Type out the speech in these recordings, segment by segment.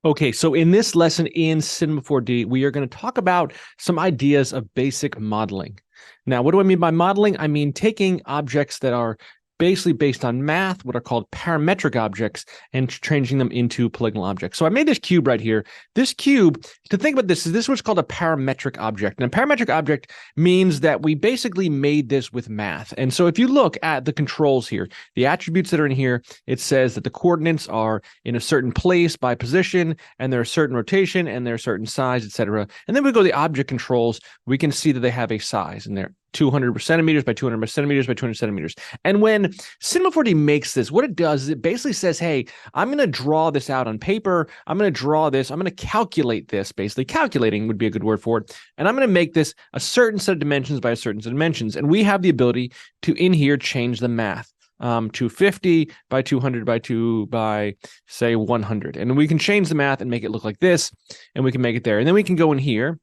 Okay, so in this lesson in Cinema 4D, we are going to talk about some ideas of basic modeling. Now, what do I mean by modeling? I mean taking objects that are basically based on math, what are called parametric objects, and changing them into polygonal objects. So I made this cube right here. This cube, to think about this, is this what's called a parametric object. And a parametric object means that we basically made this with math. And so if you look at the controls here, the attributes that are in here, it says that the coordinates are in a certain place by position, and they're a certain rotation, and they're a certain size, etc. And then we go to the object controls, we can see that they have a size, and they're 200 centimeters by 200 centimeters by 200 centimeters. And when Cinema 4D makes this, what it does is it basically says, hey, I'm going to draw this out on paper. I'm going to draw this. I'm going to calculate this. Basically, calculating would be a good word for it. And I'm going to make this a certain set of dimensions by a certain set of dimensions. And we have the ability to, in here, change the math. 250 by 200 by 2 by, say, 100. And we can change the math and make it look like this, and we can make it there. And then we can go in here.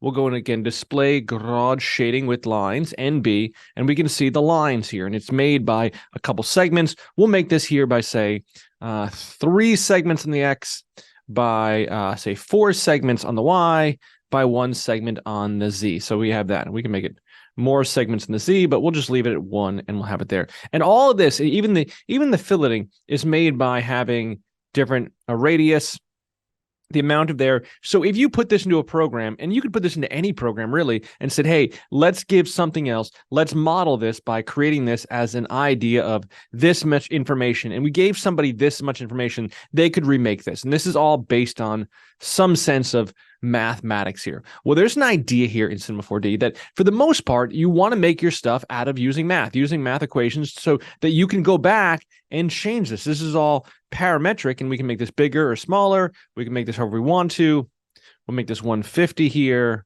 We'll go in again, display garage shading with lines, NB, and we can see the lines here. And it's made by a couple segments. We'll make this here by, say, 3 segments on the X, by, say, 4 segments on the Y, by 1 segment on the Z. So we have that. We can make it more segments in the Z, but we'll just leave it at 1, and we'll have it there. And all of this, even the filleting, is made by having different radius, the amount of there. So if you put this into a program, and you could put this into any program really, and said, hey, let's give something else. Let's model this by creating this as an idea of this much information. And we gave somebody this much information, they could remake this. And this is all based on some sense of mathematics here. Well, there's an idea here in Cinema 4D that for the most part, you want to make your stuff out of using math equations, so that you can go back and change this. This is all parametric, and we can make this bigger or smaller. We can make this however we want to. We'll make this 150 here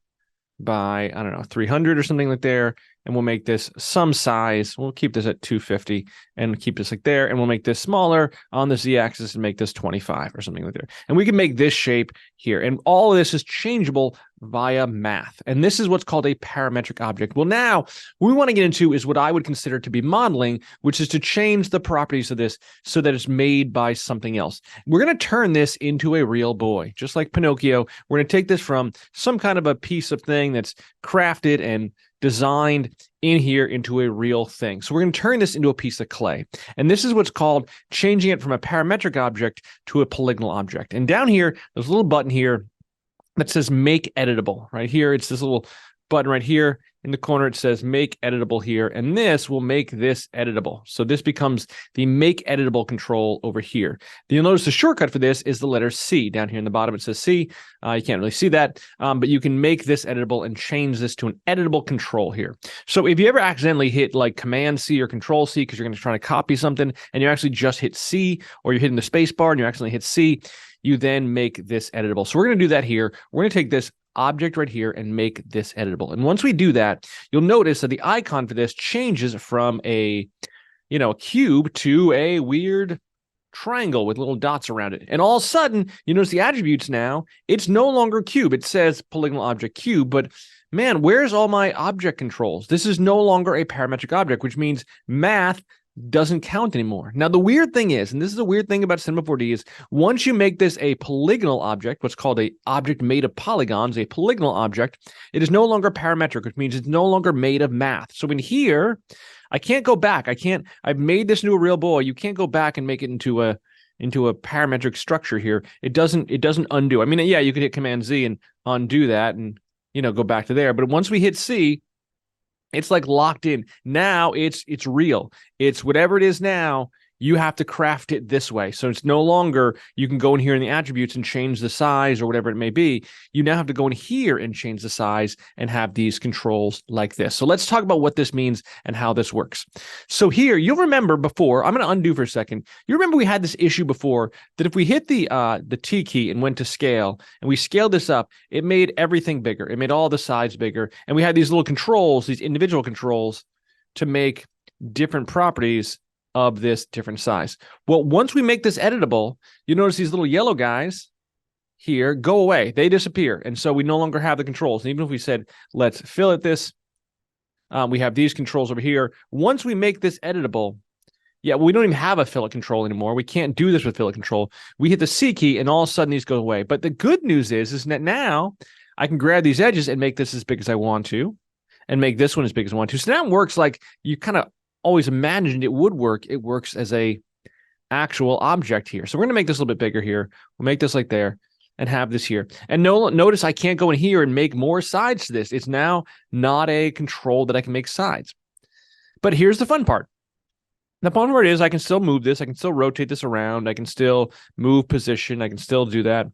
by, I don't know, 300 or something like there. And we'll make this some size. We'll keep this at 250 and keep this like there. And we'll make this smaller on the Z-axis and make this 25 or something like there. And we can make this shape here. And all of this is changeable via math. And this is what's called a parametric object. Well, now what we want to get into is what I would consider to be modeling, which is to change the properties of this so that it's made by something else. We're going to turn this into a real boy, just like Pinocchio. We're going to take this from some kind of a piece of thing that's crafted and designed in here into a real thing. So we're going to turn this into a piece of clay. And this is what's called changing it from a parametric object to a polygonal object. And down here, there's a little button here that says make editable. Right here, it's this little button right here. In the corner, it says make editable here, and this will make this editable. So this becomes the make editable control over here. You'll notice the shortcut for this is the letter C. Down here in the bottom, it says C. You can't really see that, but you can make this editable and change this to an editable control here. So if you ever accidentally hit like Command C or Control C because you're going to try to copy something, and you actually just hit C, or you're hitting the space bar and you accidentally hit C, you then make this editable. So we're going to do that here. We're going to take this object right here and make this editable. And once we do that, you'll notice that the icon for this changes from a cube to a weird triangle with little dots around it. And all of a sudden, you notice the attributes now, it's no longer cube. It says polygonal object cube, but man, where's all my object controls? This is no longer a parametric object, which means math doesn't count anymore. Now, the weird thing is, and this is a weird thing about Cinema 4D, is once you make this a polygonal object, what's called a object made of polygons, a polygonal object, it is no longer parametric, which means it's no longer made of math. So in here, I can't go back. I've made this into a real boy. You can't go back and make it into a parametric structure here. It doesn't undo. I mean, yeah, you could hit Command Z and undo that and, go back to there. But once we hit C, it's like locked in. Now it's real. It's whatever it is now. You have to craft it this way. So it's no longer you can go in here in the attributes and change the size or whatever it may be. You now have to go in here and change the size and have these controls like this. So let's talk about what this means and how this works. So here, you'll remember before, I'm going to undo for a second. You remember we had this issue before that if we hit the T key and went to scale and we scaled this up, it made everything bigger. It made all the sides bigger. And we had these little controls, these individual controls to make different properties of this different size. Well, once we make this editable, you notice these little yellow guys here go away. They disappear. And so we no longer have the controls. And even if we said, let's fill it this, we have these controls over here. Once we make this editable, Yeah, we don't even have a fillet control anymore. We can't do this with fillet control. We hit the C key and all of a sudden these go away. But the good news is that now I can grab these edges and make this as big as I want to and make this one as big as I want to. So now it works like you kind of always imagined it would work. It works as a actual object here. So we're going to make this a little bit bigger here. We'll make this like there and have this here. And notice I can't go in here and make more sides to this. It's now not a control that I can make sides. But here's the fun part. The fun part is I can still move this. I can still rotate this around. I can still move position. I can still do that.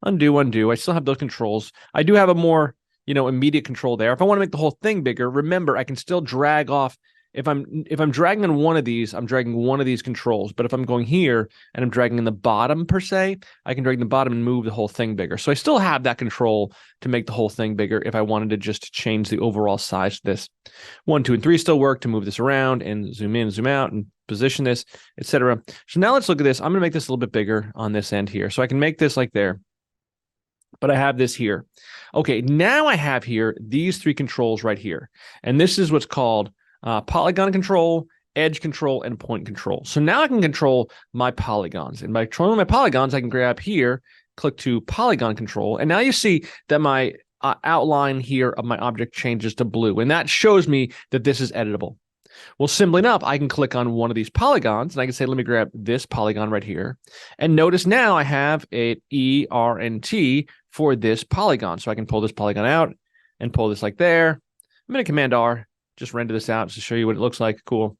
Undo, undo. I still have those controls. I do have a more, immediate control there. If I want to make the whole thing bigger, remember, I can still drag off. If I'm dragging on one of these, I'm dragging one of these controls. But if I'm going here and I'm dragging in the bottom per se, I can drag the bottom and move the whole thing bigger. So I still have that control to make the whole thing bigger if I wanted to just change the overall size of this. 1, 2, and 3 still work to move this around and zoom in, zoom out, and position this, etc. So now let's look at this. I'm going to make this a little bit bigger on this end here. So I can make this like there. But I have this here. Okay, now I have here these 3 controls right here. And this is what's called polygon control, edge control, and point control. So now I can control my polygons. And by controlling my polygons, I can grab here, click to polygon control. And now you see that my outline here of my object changes to blue. And that shows me that this is editable. Well, simply enough, I can click on one of these polygons and I can say, let me grab this polygon right here. And notice now I have an E, R, and T for this polygon. So I can pull this polygon out and pull this like there. I'm going to Command R, just render this out to show you what it looks like. Cool.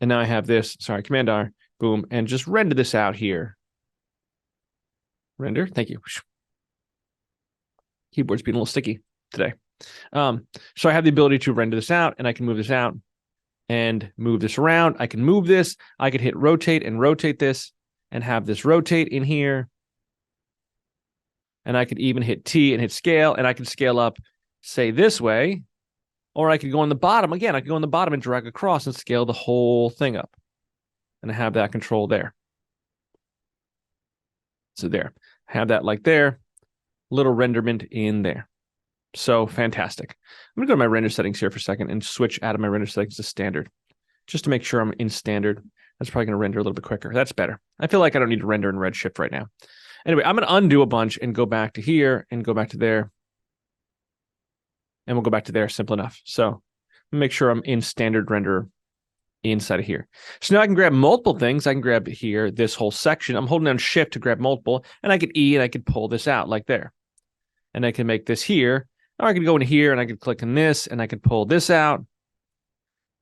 And now I have this, sorry, Command R, boom, and just render this out here. Render, thank you. Keyboard's being a little sticky today. So I have the ability to render this out and I can move this out and move this around. I can move this. I could hit rotate and rotate this and have this rotate in here. And I could even hit T and hit scale, and I can scale up, say this way, or I could go on the bottom. Again, I could go on the bottom and drag across and scale the whole thing up. And I have that control there. So there, have that like there, little renderment in there. So fantastic. I'm going to go to my render settings here for a second and switch out of my render settings to standard, just to make sure I'm in standard. That's probably going to render a little bit quicker. That's better. I feel like I don't need to render in Redshift right now. Anyway, I'm going to undo a bunch and go back to here and go back to there. And we'll go back to there, simple enough. So make sure I'm in standard render inside of here. So now I can grab multiple things. I can grab here, this whole section. I'm holding down Shift to grab multiple, and I could E and I could pull this out like there. And I can make this here. Or I could go in here and I could click on this and I could pull this out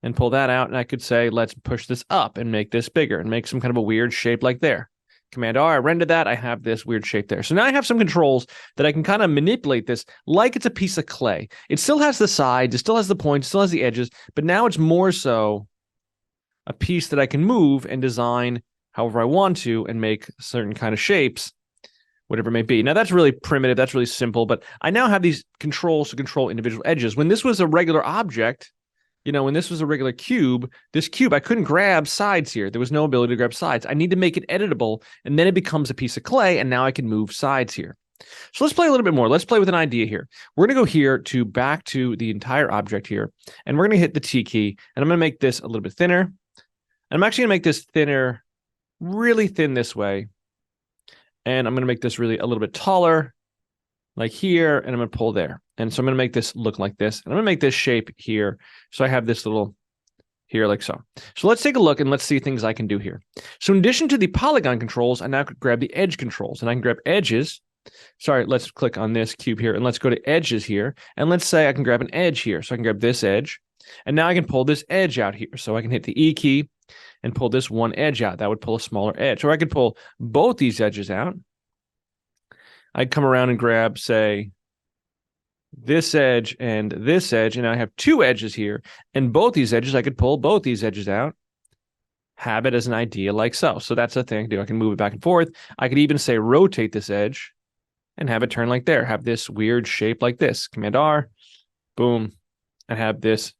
and pull that out. And I could say, let's push this up and make this bigger and make some kind of a weird shape like there. Command R, I render that. I have this weird shape there. So now I have some controls that I can kind of manipulate this like it's a piece of clay. It still has the sides, it still has the points, it still has the edges, but now it's more so a piece that I can move and design however I want to and make certain kind of shapes, whatever it may be. Now that's really primitive, that's really simple, but I now have these controls to control individual edges. When this was a regular object, when this was a regular cube, this cube, I couldn't grab sides here. There was no ability to grab sides. I need to make it editable, and then it becomes a piece of clay, and now I can move sides here. So let's play a little bit more. Let's play with an idea here. We're going to go here to back to the entire object here, and we're going to hit the T key, and I'm going to make this a little bit thinner. And I'm actually going to make this thinner, really thin this way. And I'm going to make this really a little bit taller, like here, and I'm going to pull there. And so I'm going to make this look like this. And I'm going to make this shape here. So I have this little here like so. So let's take a look and let's see things I can do here. So in addition to the polygon controls, I now could grab the edge controls. And I can grab edges. Sorry, let's click on this cube here. And let's go to edges here. And let's say I can grab an edge here. So I can grab this edge. And now I can pull this edge out here. So I can hit the E key and pull this one edge out. That would pull a smaller edge. Or I could pull both these edges out. I'd come around and grab, say, this edge, and I have 2 edges here, and both these edges, I could pull both these edges out, have it as an idea like so. So that's the thing I can do. I can move it back and forth. I could even say rotate this edge and have it turn like there, have this weird shape like this. Command R, boom, and have this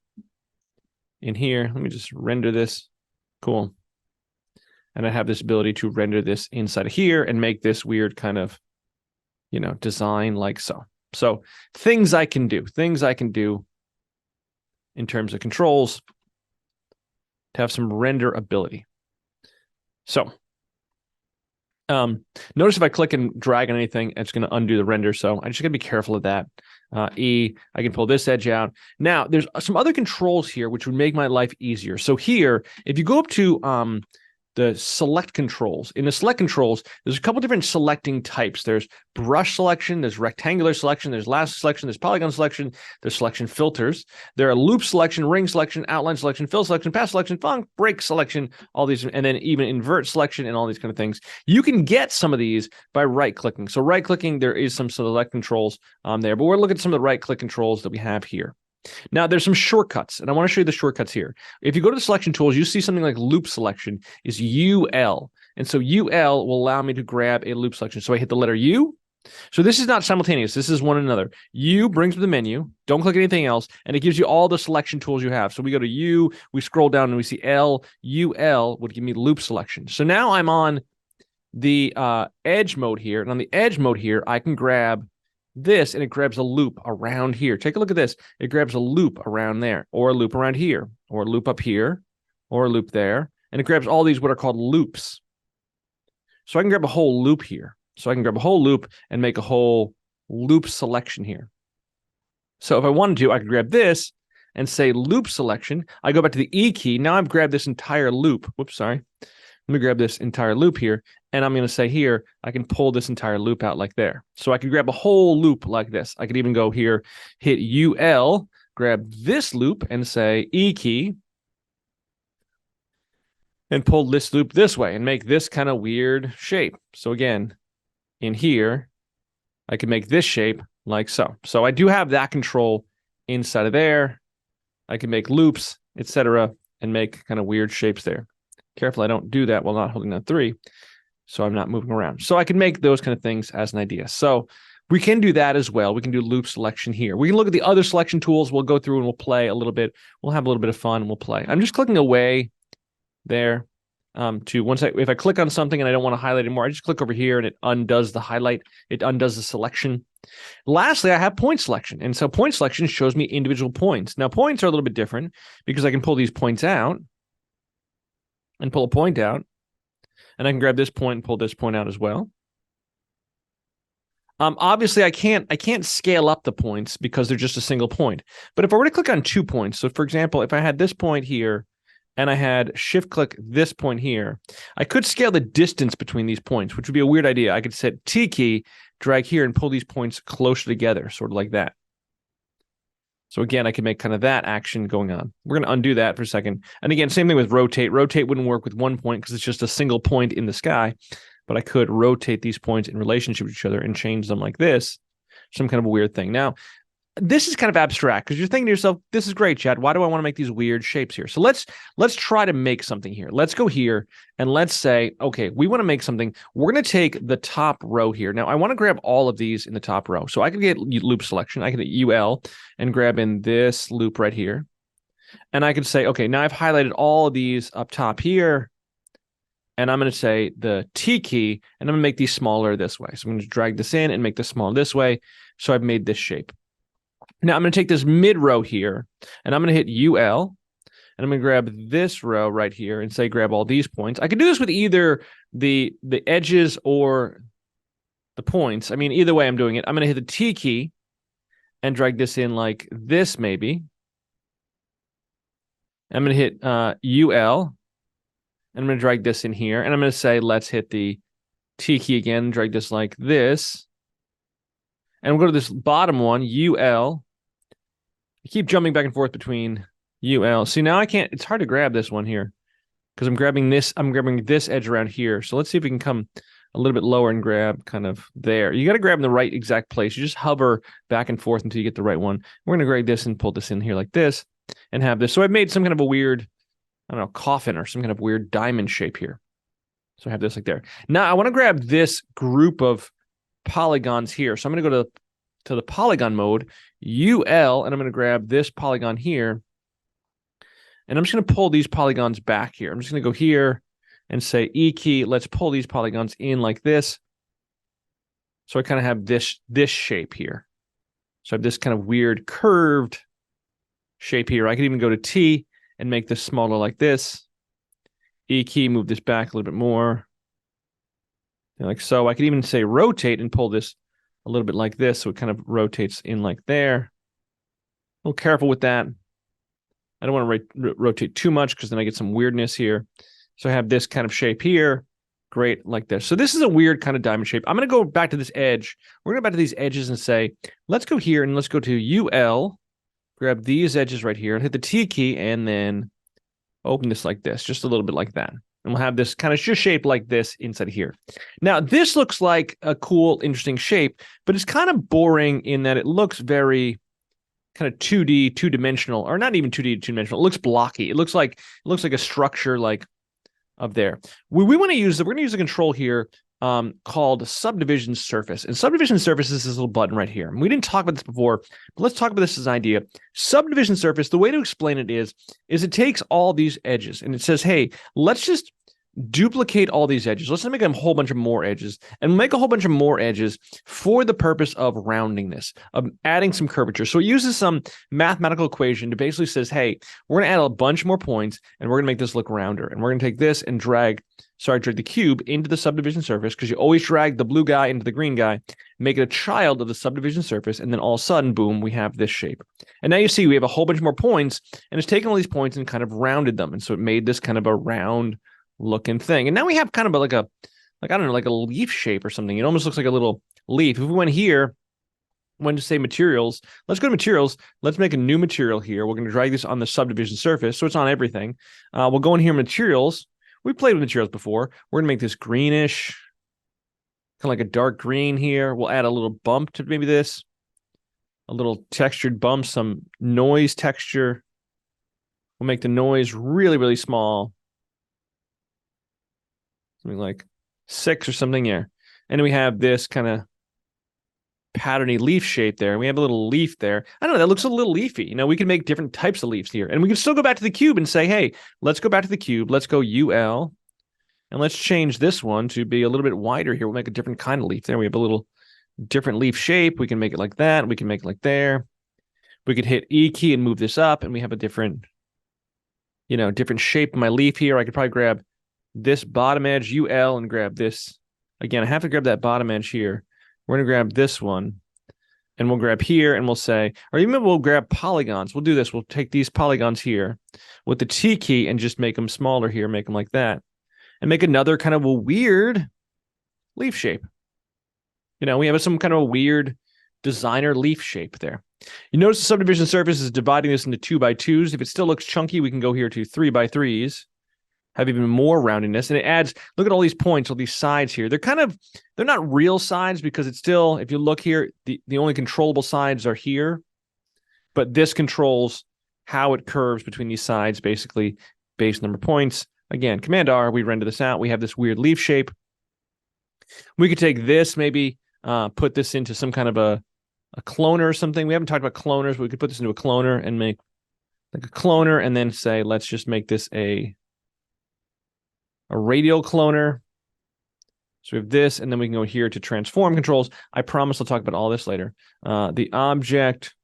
in here. Let me just render this. Cool. And I have this ability to render this inside of here and make this weird kind of, design like so. So things I can do in terms of controls. to have some render ability. So notice if I click and drag on anything, it's going to undo the render. So I just got to be careful of that. I can pull this edge out. Now, there's some other controls here which would make my life easier. So here, if you go up to the select controls, in the select controls, there's a couple different selecting types. There's brush selection, there's rectangular selection, there's lasso selection, there's polygon selection, there's selection filters. There are loop selection, ring selection, outline selection, fill selection, path selection, funk, break selection, all these, and then even invert selection and all these kind of things. You can get some of these by right-clicking. So right-clicking, there is some select controls there, but we're looking at some of the right-click controls that we have here. Now, there's some shortcuts, and I want to show you the shortcuts here. If you go to the selection tools, you see something like loop selection is UL. And so UL will allow me to grab a loop selection. So I hit the letter U. So this is not simultaneous. This is one another. U brings up the menu. Don't click anything else. And it gives you all the selection tools you have. So we go to U, we scroll down, and we see L. UL would give me loop selection. So now I'm on the edge mode here. And on the edge mode here, I can grab this, and it grabs a loop around here. Take a look at this. It grabs a loop around there, or a loop around here, or a loop up here, or a loop there. And it grabs all these what are called loops. So I can grab a whole loop here. So I can grab a whole loop and make a whole loop selection here. So if I wanted to, I could grab this and say loop selection. I go back to the E key. Now I've grabbed this entire loop. Whoops, sorry. Let me grab this entire loop here, and I'm going to say here, I can pull this entire loop out like there. So I could grab a whole loop like this. I could even go here, hit UL, grab this loop and say E key, and pull this loop this way and make this kind of weird shape. So again, in here, I can make this shape like so. So I do have that control inside of there. I can make loops, etc., and make kind of weird shapes there. Careful, I don't do that while not holding down 3, so I'm not moving around. So I can make those kind of things as an idea. So we can do that as well. We can do loop selection here. We can look at the other selection tools. We'll go through and we'll play a little bit. We'll have a little bit of fun and we'll play. I'm just clicking away there if I click on something and I don't want to highlight anymore, I just click over here and it undoes the highlight. It undoes the selection. Lastly, I have point selection. And so point selection shows me individual points. Now, points are a little bit different because I can pull these points out and pull a point out, and I can grab this point and pull this point out as well. Obviously, I can't scale up the points because they're just a single point. But if I were to click on 2 points, so for example, if I had this point here and I had shift-click this point here, I could scale the distance between these points, which would be a weird idea. I could set T key, drag here, and pull these points closer together, sort of like that. So again, I can make kind of that action going on. We're going to undo that for a second. And again, same thing with rotate. Rotate wouldn't work with 1 point because it's just a single point in the sky. But I could rotate these points in relationship with each other and change them like this. Some kind of a weird thing. Now, this is kind of abstract because you're thinking to yourself, this is great, Chad. Why do I want to make these weird shapes here? So let's try to make something here. Let's go here and let's say, okay, we want to make something. We're going to take the top row here. Now, I want to grab all of these in the top row. So I can get loop selection. I can hit UL and grab in this loop right here. And I could say, okay, now I've highlighted all of these up top here. And I'm going to say the T key, and I'm going to make these smaller this way. So I'm going to drag this in and make this smaller this way. So I've made this shape. Now I'm going to take this mid row here, and I'm going to hit UL, and I'm going to grab this row right here and say grab all these points. I can do this with either the edges or the points. I mean, either way I'm doing it. I'm going to hit the T key and drag this in like this maybe. I'm going to hit UL, and I'm going to drag this in here, and I'm going to say let's hit the T key again, drag this like this. And we'll go to this bottom one, UL. I keep jumping back and forth between UL. See, now I can't, it's hard to grab this one here because I'm grabbing this edge around here. So let's see if we can come a little bit lower and grab kind of there. You got to grab in the right exact place. You just hover back and forth until you get the right one. We're going to grab this and pull this in here like this and have this. So I've made some kind of a weird, I don't know, coffin or some kind of weird diamond shape here. So I have this like there. Now I want to grab this group of polygons here. So I'm going to go to the polygon mode, UL, and I'm going to grab this polygon here. And I'm just going to pull these polygons back here. I'm just going to go here and say E key. Let's pull these polygons in like this. So I kind of have this shape here. So I have this kind of weird curved shape here. I could even go to T and make this smaller like this. E key, move this back a little bit more. Like so. I could even say rotate and pull this a little bit like this, so it kind of rotates in like there. A little careful with that. I don't want to rotate too much because then I get some weirdness here. So I have this kind of shape here. Great, like this. So this is a weird kind of diamond shape. I'm going to go back to this edge. We're going to go back to these edges and say, let's go here and let's go to UL, grab these edges right here and hit the T key and then open this like this, just a little bit like that. And we'll have this kind of just shape like this inside here. Now, this looks like a cool, interesting shape, but it's kind of boring in that it looks very kind of 2D, two-dimensional, or not even 2D, two-dimensional. It looks blocky. It looks like a structure like up there. We're going to use a control here called subdivision surface. And subdivision surface is this little button right here. And we didn't talk about this before, but let's talk about this as an idea. Subdivision surface, the way to explain it is it takes all these edges and it says, hey, let's just duplicate all these edges. Let's make a whole bunch of more edges and make a whole bunch of more edges for the purpose of rounding this, of adding some curvature. So it uses some mathematical equation to basically says, hey, we're going to add a bunch more points and we're going to make this look rounder. And we're going to take this and drag the cube into the subdivision surface, because you always drag the blue guy into the green guy, make it a child of the subdivision surface, and then all of a sudden, boom, we have this shape. And now you see we have a whole bunch more points, and it's taken all these points and kind of rounded them. And so it made this kind of a round looking thing. And now we have kind of like a leaf shape or something. It almost looks like a little leaf. If we went here, went to say materials, let's go to materials. Let's make a new material here. We're going to drag this on the subdivision surface, so it's on everything. We'll go in here, materials. We played with materials before. We're going to make this greenish, kind of like a dark green here. We'll add a little bump to maybe this, a little textured bump, some noise texture. We'll make the noise really, really small. Something like 6 or something here. And then we have this kind of patterny leaf shape there. And we have a little leaf there. I don't know, that looks a little leafy. You know, we can make different types of leaves here. And we can still go back to the cube and say, hey, let's go back to the cube. Let's go UL. And let's change this one to be a little bit wider here. We'll make a different kind of leaf there. We have a little different leaf shape. We can make it like that. We can make it like there. We could hit E key and move this up. And we have a different, different shape of my leaf here. I could probably grab this bottom edge UL and grab this. Again, I have to grab that bottom edge here. We're going to grab this one and we'll grab here and we'll say, or even we'll grab polygons. We'll do this. We'll take these polygons here with the T key and just make them smaller here, make them like that, and make another kind of a weird leaf shape. We have some kind of a weird designer leaf shape there. You notice the subdivision surface is dividing this into 2x2s. If it still looks chunky, we can go here to 3x3s. Have even more roundiness, and it adds, look at all these points, all these sides here. They're not real sides because it's still, if you look here, the only controllable sides are here, but this controls how it curves between these sides, basically base number of points. Again, Command R, we render this out. We have this weird leaf shape. We could take this, maybe put this into some kind of a cloner or something. We haven't talked about cloners, but we could put this into a cloner and make like a cloner, and then say, let's just make this a radial cloner. So we have this, and then we can go here to transform controls. I promise I'll talk about all this later. The object,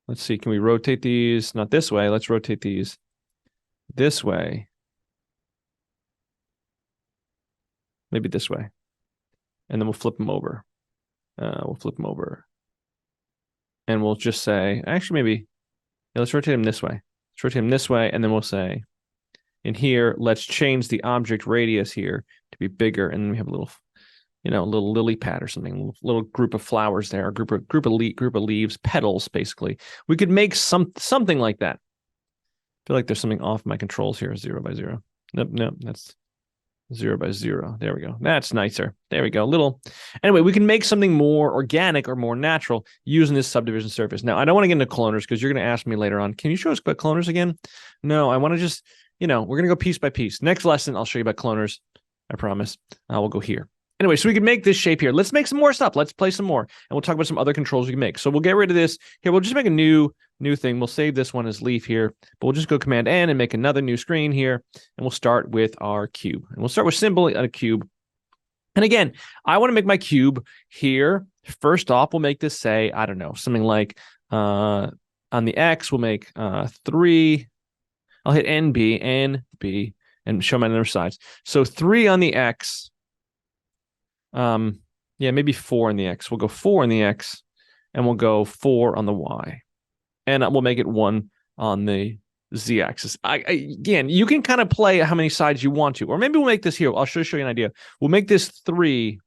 let's see, can we rotate these? Not this way. Let's rotate these this way. Maybe this way. And then we'll flip them over. And we'll just say, actually, maybe, let's rotate them this way. Let's rotate them this way, and then we'll say, in here, let's change the object radius here to be bigger, and then we have a little, a little lily pad or something, a little group of flowers there, a group of leaves, petals, basically. We could make something like that. I feel like there's something off my controls here. 0x0. Nope, that's 0x0. There we go. That's nicer. There we go. Anyway, we can make something more organic or more natural using this subdivision surface. Now, I don't want to get into cloners because you're going to ask me later on, can you show us about cloners again? No, I want to just, we're going to go piece by piece. Next lesson, I'll show you about cloners. I promise. We'll go here. Anyway, so we can make this shape here. Let's make some more stuff. Let's play some more. And we'll talk about some other controls we can make. So we'll get rid of this. Here, we'll just make a new thing. We'll save this one as leaf here. But we'll just go Command N and make another new screen here. And we'll start with our cube. And we'll start with simply a cube. And again, I want to make my cube here. First off, we'll make this say, I don't know, something like on the X, we'll make 3 I'll hit NB, NB, and show my other sides. So 3 on the X. Yeah, maybe 4 on the X. We'll go 4 on the X, and we'll go 4 on the Y. And we'll make it 1 on the Z-axis. Again, you can kind of play how many sides you want to. Or maybe we'll make this here. I'll show you an idea. We'll make this 3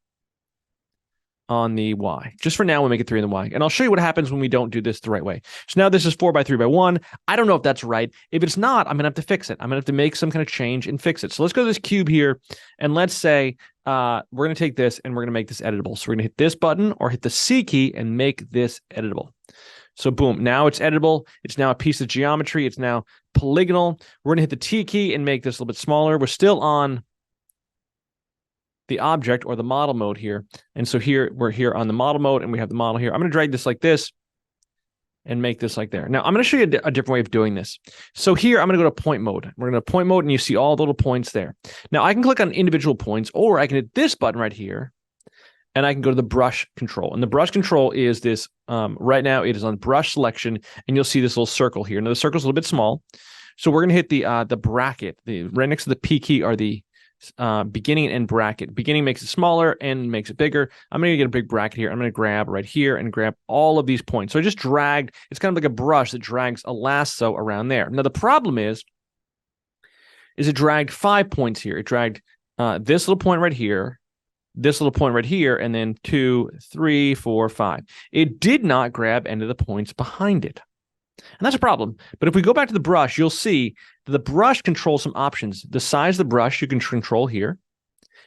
on the Y. Just for now, we'll make it 3 on the Y. And I'll show you what happens when we don't do this the right way. So now this is 4 by 3 by 1. I don't know if that's right. If it's not, I'm going to have to fix it. I'm going to have to make some kind of change and fix it. So let's go to this cube here. And let's say we're going to take this and we're going to make this editable. So we're going to hit this button or hit the C key and make this editable. So boom, now it's editable. It's now a piece of geometry. It's now polygonal. We're going to hit the T key and make this a little bit smaller. We're still on the object or the model mode here. And so here, we're here on the model mode and we have the model here. I'm going to drag this like this and make this like there. Now, I'm going to show you a different way of doing this. So here, I'm going to go to point mode. We're going to point mode and you see all the little points there. Now, I can click on individual points or I can hit this button right here and I can go to the brush control. And the brush control is this, right now it is on brush selection and you'll see this little circle here. Now, the circle's a little bit small. So we're going to hit the bracket. Right next to the P key are the beginning and end bracket. Beginning makes it smaller, end makes it bigger. I'm going to get a big bracket here. I'm going to grab right here and grab all of these points. So I just dragged, it's kind of like a brush that drags a lasso around there. Now the problem is it dragged 5 points here. It dragged this little point right here, this little point right here, and then 2, 3, 4, 5. It did not grab any of the points behind it. And that's a problem. But if we go back to the brush, you'll see that the brush controls some options. The size of the brush you can control here.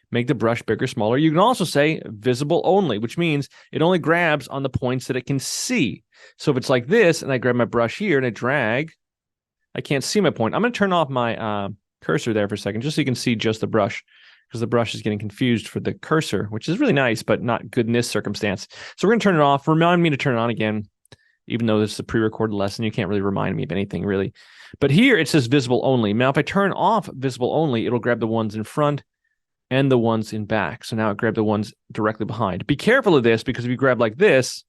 Make the brush bigger, smaller. You can also say visible only, which means it only grabs on the points that it can see. So if it's like this, and I grab my brush here and I drag, I can't see my point. I'm going to turn off my cursor there for a second, just so you can see just the brush, because the brush is getting confused for the cursor, which is really nice, but not good in this circumstance. So we're going to turn it off. Remind me to turn it on again. Even though this is a pre-recorded lesson, you can't really remind me of anything, really. But here it says visible only. Now, if I turn off visible only, it'll grab the ones in front and the ones in back. So now it grabbed the ones directly behind. Be careful of this, because if you grab like this,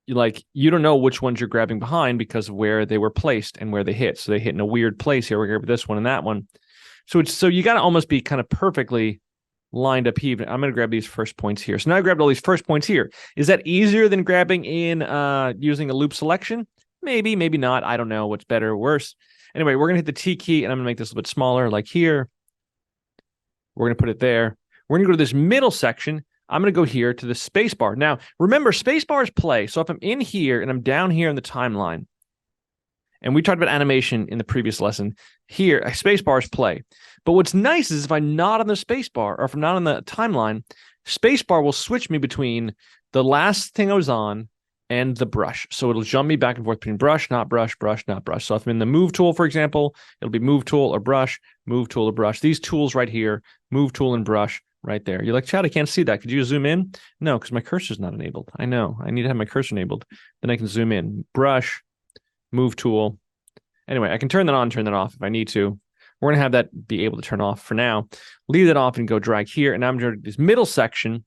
you don't know which ones you're grabbing behind because of where they were placed and where they hit. So they hit in a weird place here. We grab this one and that one. So you got to almost be kind of perfectly lined up even. I'm going to grab these first points here. So now I grabbed all these first points here. Is that easier than grabbing in using a loop selection? Maybe, maybe not. I don't know what's better or worse. Anyway, we're going to hit the T key and I'm going to make this a little bit smaller, like here. We're going to put it there. We're going to go to this middle section. I'm going to go here to the space bar. Now, remember, space bars play. So if I'm in here and I'm down here in the timeline, and we talked about animation in the previous lesson, here, space bars play. But what's nice is if I'm not on the space bar, or if I'm not on the timeline, space bar will switch me between the last thing I was on and the brush. So it'll jump me back and forth between brush, not brush, brush, not brush. So if I'm in the move tool, for example, it'll be move tool or brush, move tool or brush. These tools right here, move tool and brush right there. You're like, Chad, I can't see that. Could you zoom in? No, because my cursor's not enabled. I know. I need to have my cursor enabled. Then I can zoom in. Brush, move tool. Anyway, I can turn that on, turn that off if I need to. We're going to have that be able to turn off for now. Leave that off and go drag here. And I'm going to this middle section,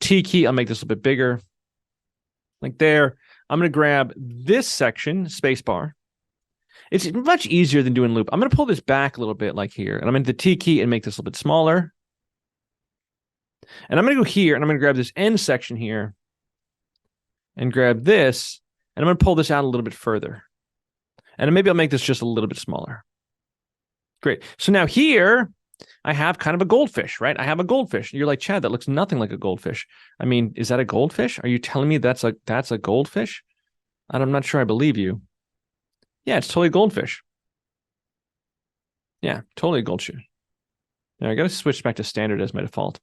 T key. I'll make this a little bit bigger, like there. I'm going to grab this section, space bar. It's much easier than doing loop. I'm going to pull this back a little bit like here. And I'm going to hit the T key and make this a little bit smaller. And I'm going to go here and I'm going to grab this end section here and grab this. And I'm going to pull this out a little bit further. And maybe I'll make this just a little bit smaller. Great. So now here, I have kind of a goldfish, right? I have a goldfish. You're like, Chad, that looks nothing like a goldfish. I mean, is that a goldfish? Are you telling me that's a goldfish? I'm not sure I believe you. Yeah, it's totally a goldfish. Yeah, totally a goldfish. Now I got to switch back to standard as my default.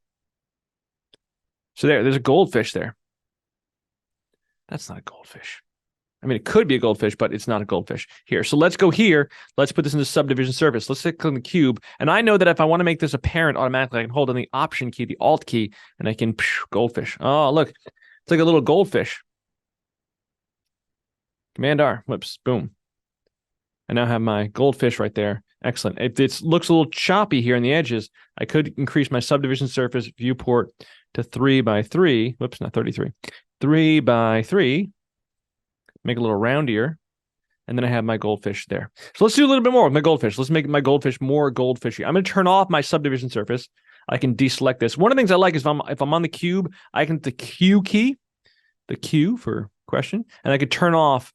So there's a goldfish there. That's not a goldfish. I mean, it could be a goldfish, but it's not a goldfish here. So let's go here. Let's put this into subdivision surface. Let's click on the cube. And I know that if I want to make this apparent automatically, I can hold on the Option key, the Alt key, and I can goldfish. Oh, look. It's like a little goldfish. Command R. Whoops. Boom. I now have my goldfish right there. Excellent. If it looks a little choppy here in the edges, I could increase my subdivision surface viewport to 3 by 3. Whoops, not 33. 3 by 3. Make it a little roundier. And then I have my goldfish there. So let's do a little bit more with my goldfish. Let's make my goldfish more goldfishy. I'm going to turn off my subdivision surface. I can deselect this. One of the things I like is if I'm on the cube, I can hit the Q key, the Q for question, and I could turn off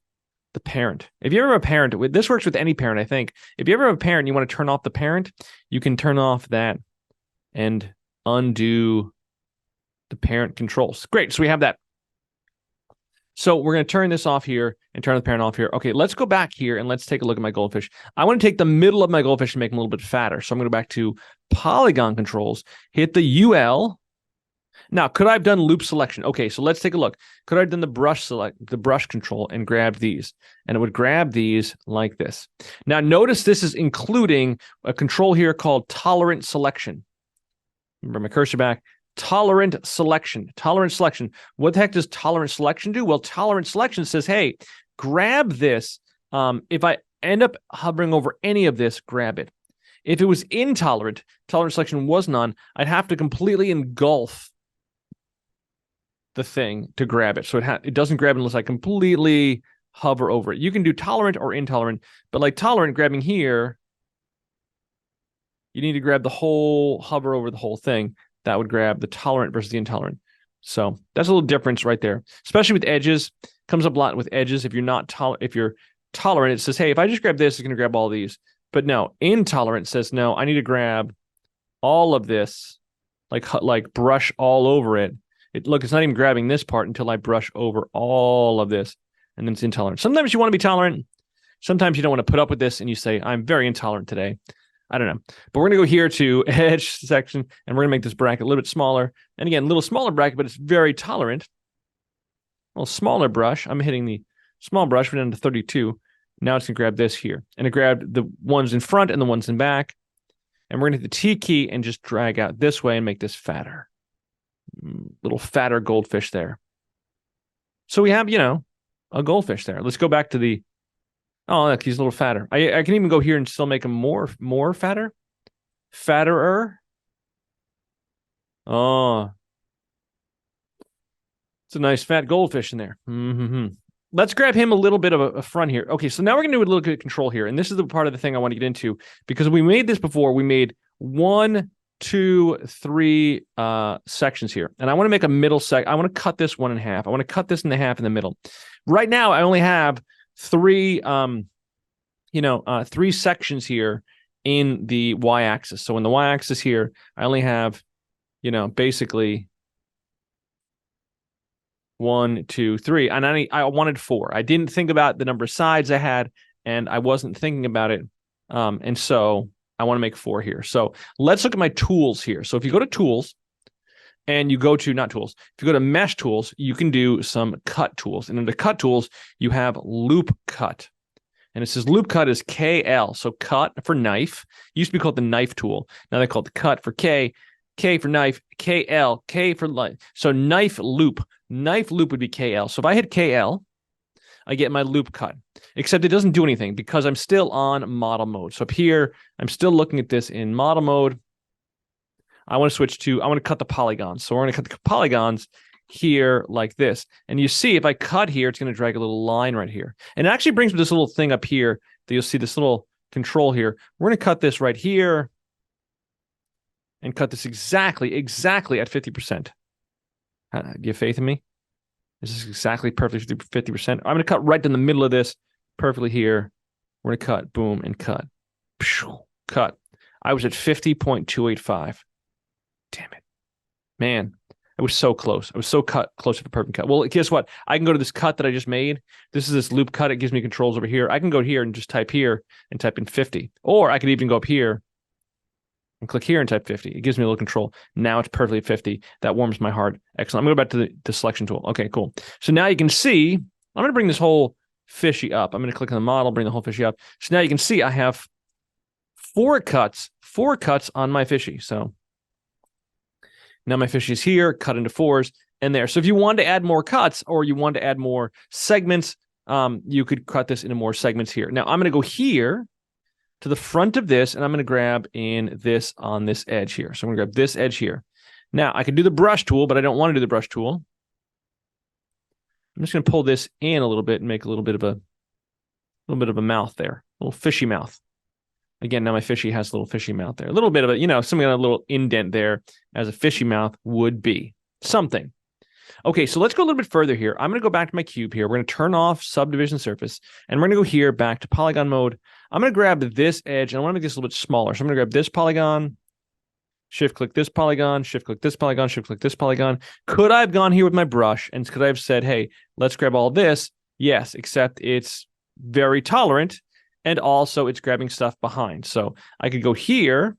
the parent. If you ever have a parent, this works with any parent, I think. If you ever have a parent and you want to turn off the parent, you can turn off that and undo the parent controls. Great. So we have that. So we're going to turn this off here and turn the parent off here. Okay, let's go back here and let's take a look at my goldfish. I want to take the middle of my goldfish and make them a little bit fatter. So I'm going to go back to polygon controls, hit the UL. Now, could I have done loop selection? Okay, so let's take a look. Could I have done the brush control and grabbed these? And it would grab these like this. Now, notice this is including a control here called tolerant selection. Remember my cursor back. Tolerant selection. What the heck does tolerant selection do? Well, tolerant selection says, hey, grab this. If I end up hovering over any of this, grab it. If it was intolerant, tolerant selection was none, I'd have to completely engulf the thing to grab it. So it doesn't grab unless I completely hover over it. You can do tolerant or intolerant, but like tolerant, grabbing here, you need to grab the whole, hover over the whole thing. That would grab the tolerant versus the intolerant. So that's a little difference right there, especially with edges. Comes up a lot with edges. If you're tolerant, it says, hey, if I just grab this, it's going to grab all these. But no, intolerant says, no, I need to grab all of this, like brush all over it. Look, it's not even grabbing this part until I brush over all of this, and then it's intolerant. Sometimes you want to be tolerant. Sometimes you don't want to put up with this, and you say, I'm very intolerant today. I don't know. But we're going to go here to edge section, and we're going to make this bracket a little bit smaller. And again, a little smaller bracket, but it's very tolerant. A little smaller brush. I'm hitting the small brush, we're down to 32. Now it's going to grab this here. And it grabbed the ones in front and the ones in back. And we're going to hit the T key and just drag out this way and make this fatter. Little fatter goldfish there. So we have, a goldfish there. Let's go back to the... Oh, look, he's a little fatter. I can even go here and still make him more fatter. Fatterer. Oh. It's a nice fat goldfish in there. Let's grab him a little bit of a front here. Okay, so now we're going to do a little bit of control here. And this is the part of the thing I want to get into. Because we made this before. We made 1, 2, 3 sections here. And I want to make a middle I want to cut this one in half. I want to cut this in half in the middle. Right now, I only have 3 sections here in the y-axis. So in the y-axis here, I only have, basically 1, 2, 3, and I wanted 4. I didn't think about the number of sides I had, and I wasn't thinking about it, and so I want to make 4 here. So let's look at my tools here. So if you go to tools, and you go to, not tools, if you go to mesh tools, you can do some cut tools. And under cut tools, you have loop cut. And it says loop cut is KL. So cut for knife. It used to be called the knife tool. Now they call it the cut for K. K for knife, KL, K for light. So knife loop. Knife loop would be KL. So if I hit KL, I get my loop cut. Except it doesn't do anything because I'm still on model mode. So up here, I'm still looking at this in model mode. I want to cut the polygons. So we're going to cut the polygons here like this. And you see, if I cut here, it's going to drag a little line right here. And it actually brings me this little thing up here that you'll see this little control here. We're going to cut this right here and cut this exactly at 50%. Do you have faith in me? This is exactly perfectly 50%. I'm going to cut right in the middle of this perfectly here. We're going to cut, boom, and cut. Cut. I was at 50.285. Damn it. Man, I was so close. I was so close to the perfect cut. Well, guess what? I can go to this cut that I just made. This is this loop cut. It gives me controls over here. I can go here and just type here and type in 50. Or I could even go up here and click here and type 50. It gives me a little control. Now it's perfectly 50. That warms my heart. Excellent. I'm going to go back to the selection tool. Okay, cool. So now you can see, I'm going to bring this whole fishy up. I'm going to click on the model, bring the whole fishy up. So now you can see I have 4 cuts on my fishy. So now my fish is here, cut into 4s, and there. So if you wanted to add more cuts or you wanted to add more segments, you could cut this into more segments here. Now I'm going to go here to the front of this, and I'm going to grab in this on this edge here. So I'm going to grab this edge here. Now I can do the brush tool, but I don't want to do the brush tool. I'm just going to pull this in a little bit and make a little bit of a little bit of a mouth there, a little fishy mouth. Again, now my fishy has a little fishy mouth there. A little bit of a, something, a little indent there as a fishy mouth would be. Something. Okay, so let's go a little bit further here. I'm going to go back to my cube here. We're going to turn off subdivision surface, and we're going to go here back to polygon mode. I'm going to grab this edge, and I want to make this a little bit smaller. So I'm going to grab this polygon, shift-click this polygon, shift-click this polygon, shift-click this polygon. Could I have gone here with my brush, and could I have said, hey, let's grab all this? Yes, except it's very tolerant, and also it's grabbing stuff behind. So I could go here,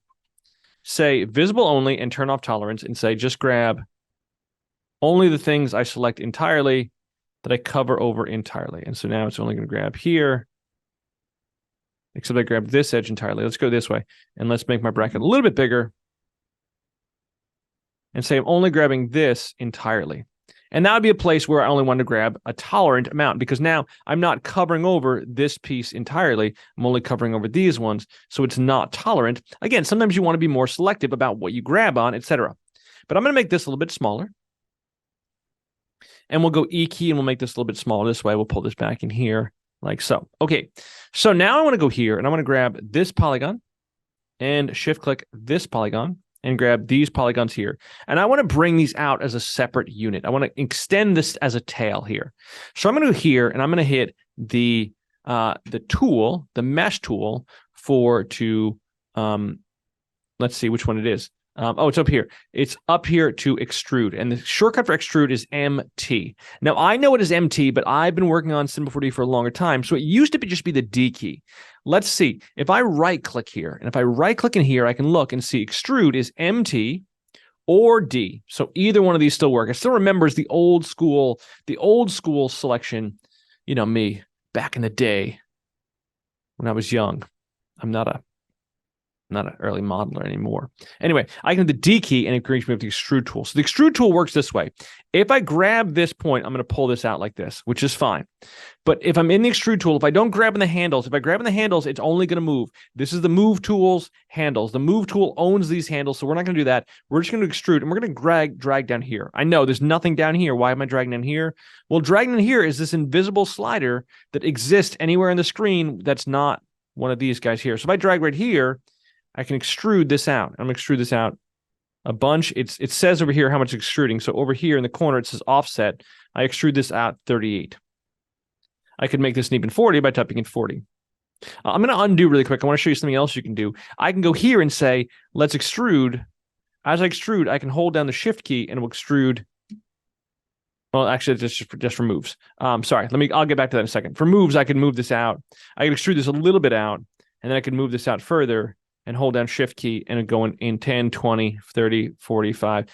say visible only, and turn off tolerance, and say just grab only the things I select entirely that I cover over entirely. And so now it's only going to grab here, except I grab this edge entirely. Let's go this way, and let's make my bracket a little bit bigger and say I'm only grabbing this entirely. And that would be a place where I only want to grab a tolerant amount, because now I'm not covering over this piece entirely. I'm only covering over these ones, so it's not tolerant. Again, sometimes you want to be more selective about what you grab on, etc. But I'm going to make this a little bit smaller. And we'll go E key, and we'll make this a little bit smaller this way. We'll pull this back in here like so. Okay, so now I want to go here, and I want to grab this polygon and shift-click this polygon and grab these polygons here. And I want to bring these out as a separate unit. I want to extend this as a tail here. So I'm going to go here, and I'm going to hit the tool, the mesh tool let's see which one it is. Oh, it's up here. It's up here to extrude. And the shortcut for extrude is MT. Now, I know it is MT, but I've been working on Cinema 4D for a longer time. So it used to just be the D key. Let's see. If I right-click here, and if I right-click in here, I can look and see extrude is MT or D. So either one of these still work. I still remembers the old school selection, me back in the day when I was young. I'm not an early modeler anymore. Anyway, I can hit the D key, and it brings me up to the extrude tool. So the extrude tool works this way. If I grab this point, I'm going to pull this out like this, which is fine. But if I'm in the extrude tool, if I don't grab in the handles, it's only going to move. This is the move tool's handles. The move tool owns these handles, so we're not going to do that. We're just going to extrude, and we're going to drag down here. I know there's nothing down here. Why am I dragging down here? Well, dragging down here is this invisible slider that exists anywhere on the screen that's not one of these guys here. So if I drag right here, I can extrude this out. I'm going to extrude this out a bunch. It says over here how much extruding. So over here in the corner, it says offset. I extrude this out 38. I could make this an even 40 by typing in 40. I'm going to undo really quick. I want to show you something else you can do. I can go here and say, let's extrude. As I extrude, I can hold down the shift key and it will extrude. Well, actually, it's just for moves. Sorry, I'll get back to that in a second. For moves, I can move this out. I can extrude this a little bit out, and then I can move this out further and hold down shift key, and it go in 10, 20, 30, 45.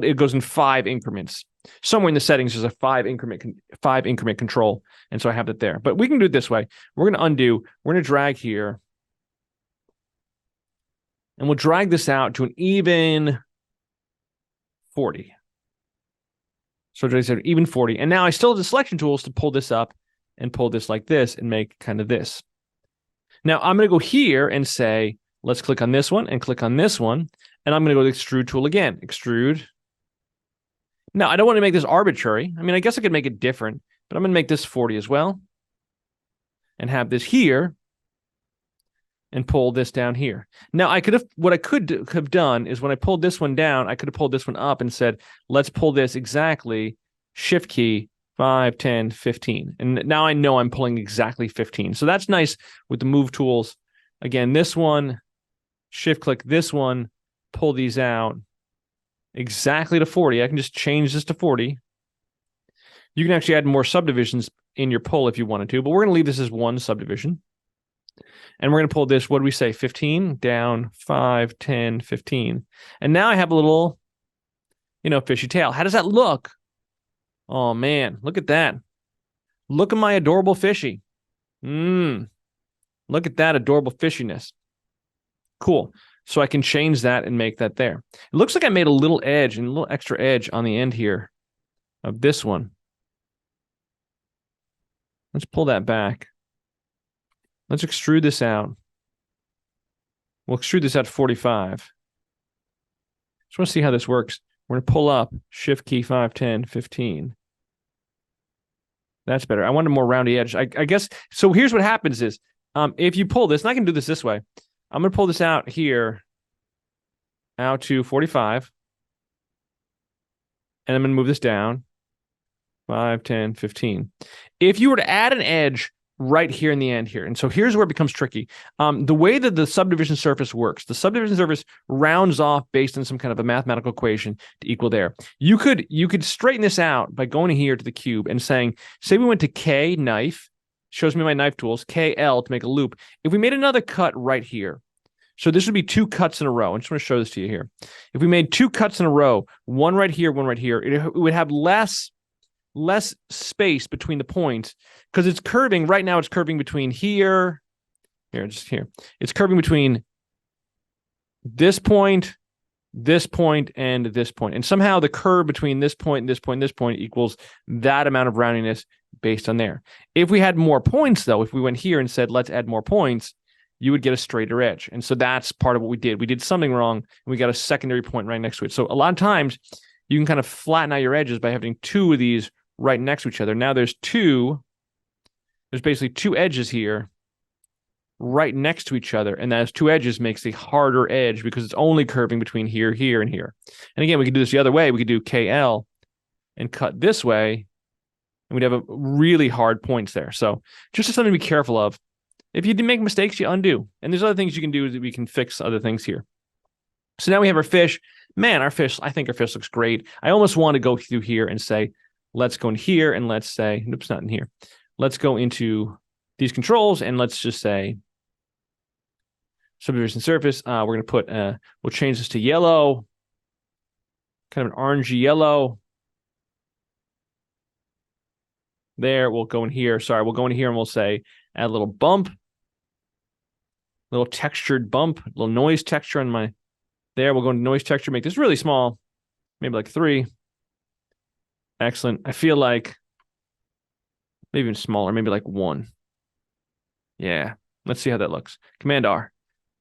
It goes in 5 increments. Somewhere in the settings, there's a 5 increment control. And so I have that there. But we can do it this way. We're going to undo. We're going to drag here. And we'll drag this out to an even 40. So I said even 40. And now I still have the selection tools to pull this up and pull this like this and make kind of this. Now I'm going to go here and say, let's click on this one and click on this one. And I'm going to go to the extrude tool again. Extrude. Now, I don't want to make this arbitrary. I mean, I guess I could make it different, but I'm going to make this 40 as well. And have this here. And pull this down here. Now, what I could have done is when I pulled this one down, I could have pulled this one up and said, let's pull this exactly, shift key, 5, 10, 15. And now I know I'm pulling exactly 15. So that's nice with the move tools. Again, this one, shift click this one, pull these out exactly to 40. I can just change this to 40. You can actually add more subdivisions in your pull if you wanted to, but we're going to leave this as one subdivision. And we're going to pull this, what do we say, 15, down, 5, 10, 15. And now I have a little, fishy tail. How does that look? Oh, man, look at that. Look at my adorable fishy. Look at that adorable fishiness. Cool. So I can change that and make that there. It looks like I made a little edge and a little extra edge on the end here of this one. Let's pull that back. Let's extrude this out. We'll extrude this out to 45. Just want to see how this works. We're going to pull up, shift key, 5, 10, 15. That's better. I want a more roundy edge. I guess, so here's what happens is, if you pull this, and I can do this way, I'm going to pull this out here, out to 45, and I'm going to move this down, 5, 10, 15. If you were to add an edge right here in the end here, and so here's where it becomes tricky. The way that the subdivision surface works, the subdivision surface rounds off based on some kind of a mathematical equation to equal there. You could straighten this out by going here to the cube and saying, say we went to K knife, shows me my knife tools, KL to make a loop. If we made another cut right here, so this would be 2 cuts in a row. I just want to show this to you here. If we made 2 cuts in a row, one right here, one right here, it would have less space between the points because it's curving. Right now it's curving between here, just here. It's curving between this point, and this point. And somehow the curve between this point and this point and this point equals that amount of roundiness based on there. If we had more points, though, if we went here and said, let's add more points, you would get a straighter edge. And so that's part of what we did. We did something wrong, and we got a secondary point right next to it. So a lot of times, you can kind of flatten out your edges by having 2 of these right next to each other. Now there's basically 2 edges here right next to each other, and those 2 edges makes a harder edge because it's only curving between here, here, and here. And again, we could do this the other way. We could do KL and cut this way, and we'd have a really hard points there. So just something to be careful of. If you make mistakes, you undo. And there's other things you can do that we can fix other things here. So now we have our fish. Man, I think our fish looks great. I almost want to go through here and say, let's go in here and let's say, oops, not in here. Let's go into these controls and let's just say subdivision surface. We're going to put, we'll change this to yellow, kind of an orangey yellow. There, we'll go in here. Sorry, we'll go in here and we'll say, add a little bump, little textured bump, a little noise texture on my, there, we'll go into noise texture, make this really small, maybe like 3. Excellent. I feel like maybe even smaller, maybe like 1. Yeah. Let's see how that looks. Command R.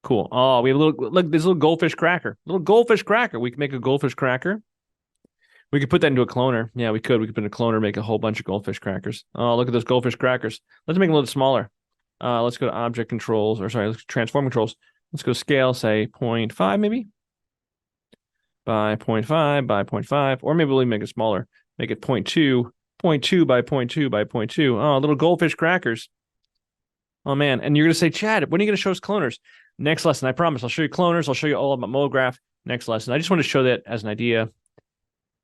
Cool. Oh, we have a little, look, this little goldfish cracker. Little goldfish cracker. We can make a goldfish cracker. We could put that into a cloner. Yeah, we could. We could put in a cloner, make a whole bunch of goldfish crackers. Oh, look at those goldfish crackers. Let's make them a little smaller. Let's go to object controls, or sorry, let's transform controls. Let's go scale, say 0.5 maybe. By 0.5, by 0.5. Or maybe we'll even make it smaller. Make it 0.2, 0.2 by 0.2 by 0.2. Oh, little goldfish crackers. Oh, man. And you're going to say, Chad, when are you going to show us cloners? Next lesson, I promise. I'll show you cloners. I'll show you all about MoGraph next lesson. I just want to show that as an idea.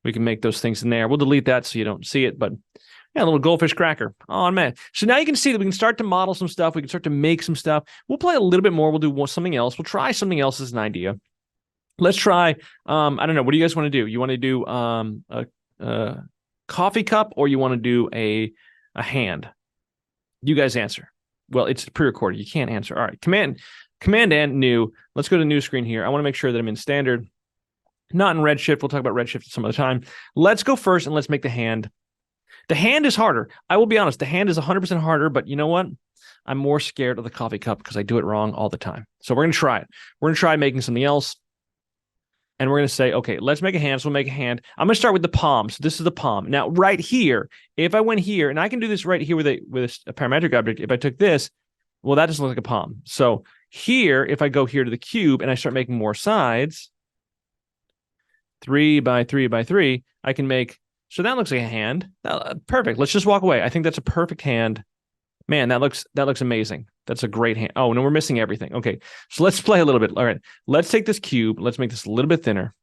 We can make those things in there. We'll delete that so you don't see it, but yeah, a little goldfish cracker. Oh, man. So now you can see that we can start to model some stuff. We can start to make some stuff. We'll play a little bit more. We'll do something else. We'll try something else as an idea. Let's try, I don't know. What do you guys want to do? You want to do a coffee cup, or you want to do a hand? You guys answer. Well, it's pre-recorded. You can't answer. All right. Command and new. Let's go to new screen here. I want to make sure that I'm in standard, not in Redshift. We'll talk about Redshift some other time. Let's go first and let's make the hand. The hand is harder. I will be honest. The hand is 100% harder, but you know what? I'm more scared of the coffee cup because I do it wrong all the time. So we're going to try it. We're going to try making something else. And we're going to say, okay, let's make a hand. So we'll make a hand. I'm going to start with the palm. So this is the palm. Now, right here, if I went here, and I can do this right here with a parametric object. If I took this, well, that doesn't look like a palm. So here, if I go here to the cube and I start making more sides, 3 by 3 by 3, I can make, so that looks like a hand. Perfect. Let's just walk away. I think that's a perfect hand. Man, that looks amazing. That's a great hand. Oh, no, we're missing everything. Okay, so let's play a little bit. All right, let's take this cube. Let's make this a little bit thinner.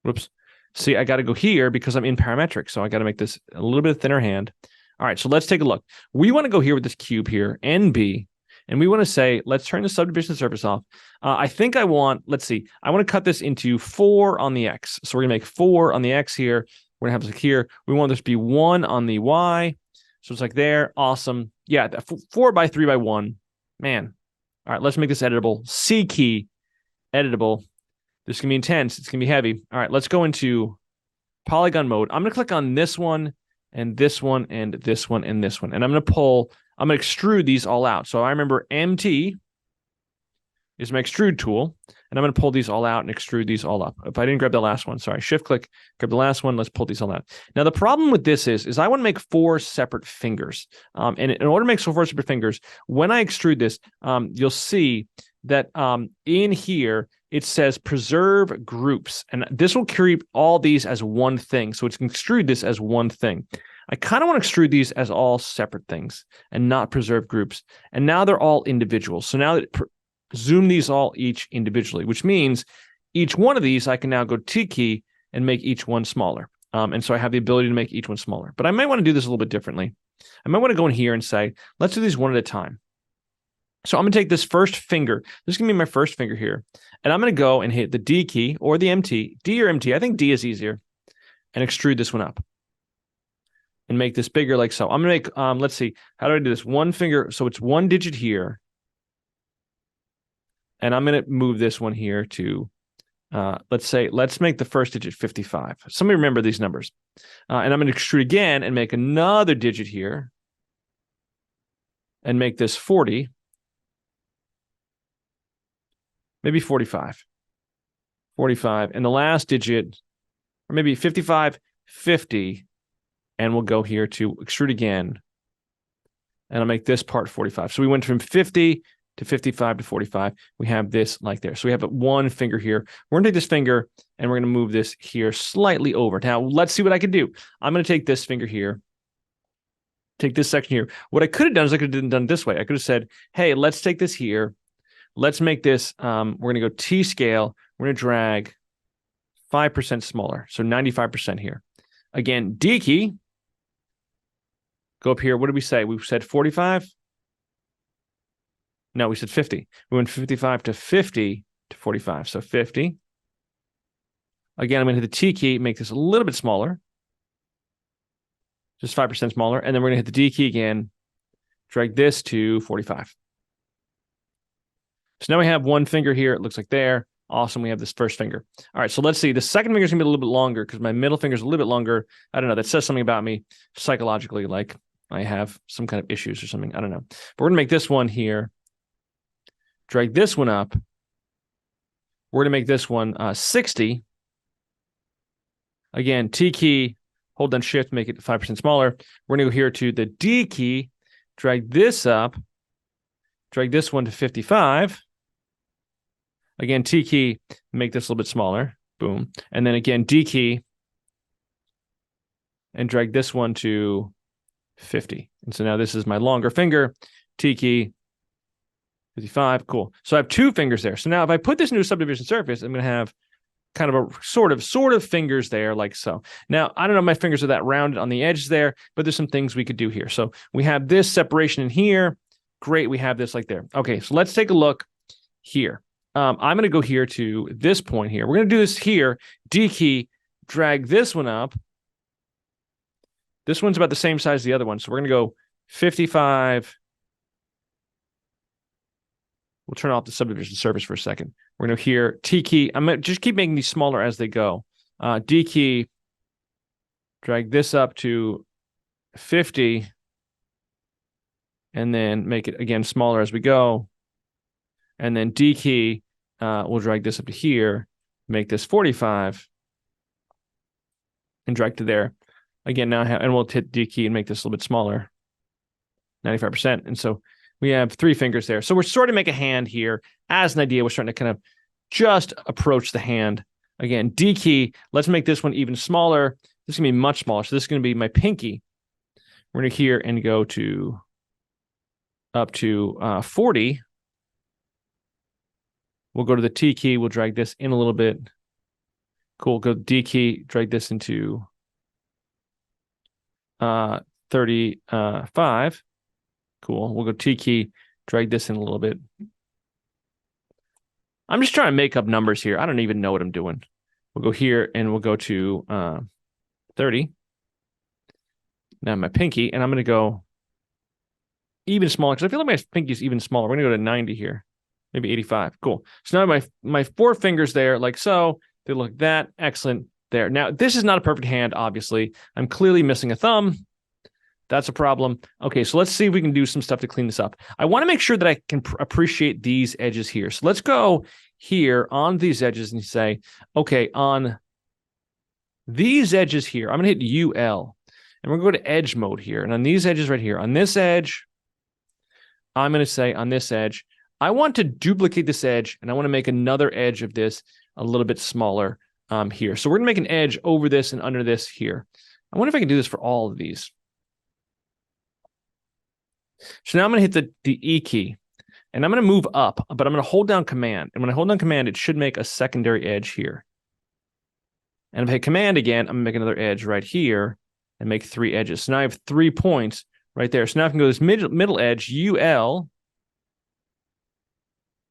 Whoops. See, I got to go here because I'm in parametric, so I got to make this a little bit thinner hand. All right, so let's take a look. We want to go here with this cube here, NB, and we want to say, let's turn the subdivision surface off. I think I want, let's see, I want to cut this into 4 on the X. So we're going to make 4 on the X here. We're going to have this here. We want this to be 1 on the Y. So it's like there. Awesome. Yeah, 4 by 3 by 1. Man. All right, let's make this editable. C key, editable. This is going to be intense. It's going to be heavy. All right, let's go into polygon mode. I'm going to click on this one and this one and this one and this one. And I'm going to I'm going to extrude these all out. So I remember MT is my extrude tool. And I'm going to pull these all out and extrude these all up. If I didn't grab the last one, sorry, shift click, grab the last one. Let's pull these all out. Now, the problem with this is I want to make 4 separate fingers. And in order to make 4 separate fingers, when I extrude this, you'll see that in here, it says preserve groups. And this will create all these as one thing. So it's going to extrude this as one thing. I kind of want to extrude these as all separate things and not preserve groups. And now they're all individuals. So now that zoom these all each individually, which means each one of these, I can now go T key and make each one smaller. And so I have the ability to make each one smaller. But I might want to do this a little bit differently. I might want to go in here and say, let's do these one at a time. So I'm going to take this first finger. This is going to be my first finger here. And I'm going to go and hit the D key or the MT. D or MT. I think D is easier. And extrude this one up. And make this bigger like so. I'm going to make, let's see, how do I do this? One finger, so it's 1 digit here. And I'm going to move this one here to, let's make the first digit 55. Somebody remember these numbers. And I'm going to extrude again and make another digit here. And make this 40. Maybe 45. 45. And the last digit, or maybe 55, 50. And we'll go here to extrude again. And I'll make this part 45. So we went from 50 to 55 to 45. We have this like there. So we have one finger here. We're going to take this finger and we're going to move this here slightly over. Now, let's see what I can do. I'm going to take this finger here. Take this section here. What I could have done is I could have done it this way. I could have said, hey, let's take this here. Let's make this, we're going to go T scale. We're going to drag 5% smaller. So 95% here. Again, D key. Go up here. What did we say? We said 45? No, we said 50. We went 55 to 50 to 45. So 50. Again, I'm going to hit the T key, make this a little bit smaller. Just 5% smaller. And then we're going to hit the D key again, drag this to 45. So now we have one finger here. It looks like there. Awesome. We have this first finger. All right. So let's see. The second finger is going to be a little bit longer because my middle finger is a little bit longer. I don't know. That says something about me psychologically, like I have some kind of issues or something. I don't know. But we're going to make this one here. Drag this one up. We're going to make this one 60. Again, T key, hold down shift, make it 5% smaller. We're going to go here to the D key, drag this up, drag this one to 55. Again, T key, make this a little bit smaller. Boom. And then again, D key, and drag this one to 50. And so now this is my longer finger. T key, 55. Cool. So I have 2 fingers there. So now if I put this into a subdivision surface, I'm going to have kind of a sort of fingers there like so. Now, I don't know if my fingers are that rounded on the edge there, but there's some things we could do here. So we have this separation in here. Great. We have this like there. Okay. So let's take a look here. I'm going to go here to this point here. We're going to do this here. D key, drag this one up. This one's about the same size as the other one. So we're going to go 55. We'll turn off the subdivision surface for a second. We're going to here, T key. I'm going to just keep making these smaller as they go. D key, drag this up to 50. And then make it, again, smaller as we go. And then D key, we'll drag this up to here, make this 45. And drag to there. Again, now, and we'll hit D key and make this a little bit smaller. 95%. And so we have 3 fingers there. So we're starting to make a hand here. As an idea, we're starting to kind of just approach the hand. Again, D key, let's make this one even smaller. This is going to be much smaller. So this is going to be my pinky. We're going to here and go to up to 40. We'll go to the T key. We'll drag this in a little bit. Cool. Go D key, drag this into 35. Cool. We'll go T key, drag this in a little bit. I'm just trying to make up numbers here. I don't even know what I'm doing. We'll go here and we'll go to 30. Now my pinky, and I'm going to go even smaller because I feel like my pinky is even smaller. We're going to go to 90 here, maybe 85. Cool. So now my 4 fingers there, like so. They look like that. Excellent. There. Now, this is not a perfect hand, obviously. I'm clearly missing a thumb. That's a problem. Okay, so let's see if we can do some stuff to clean this up. I want to make sure that I can appreciate these edges here. So let's go here on these edges and say, okay, on these edges here, I'm going to hit UL. And we're going to go to edge mode here. And on these edges right here, on this edge, I'm going to say on this edge, I want to duplicate this edge, and I want to make another edge of this a little bit smaller here. So we're going to make an edge over this and under this here. I wonder if I can do this for all of these. So now I'm going to hit the E key, and I'm going to move up, but I'm going to hold down Command. And when I hold down Command, it should make a secondary edge here. And if I hit Command again, I'm going to make another edge right here and make 3 edges. So now I have 3 points right there. So now I can go to this middle edge, UL.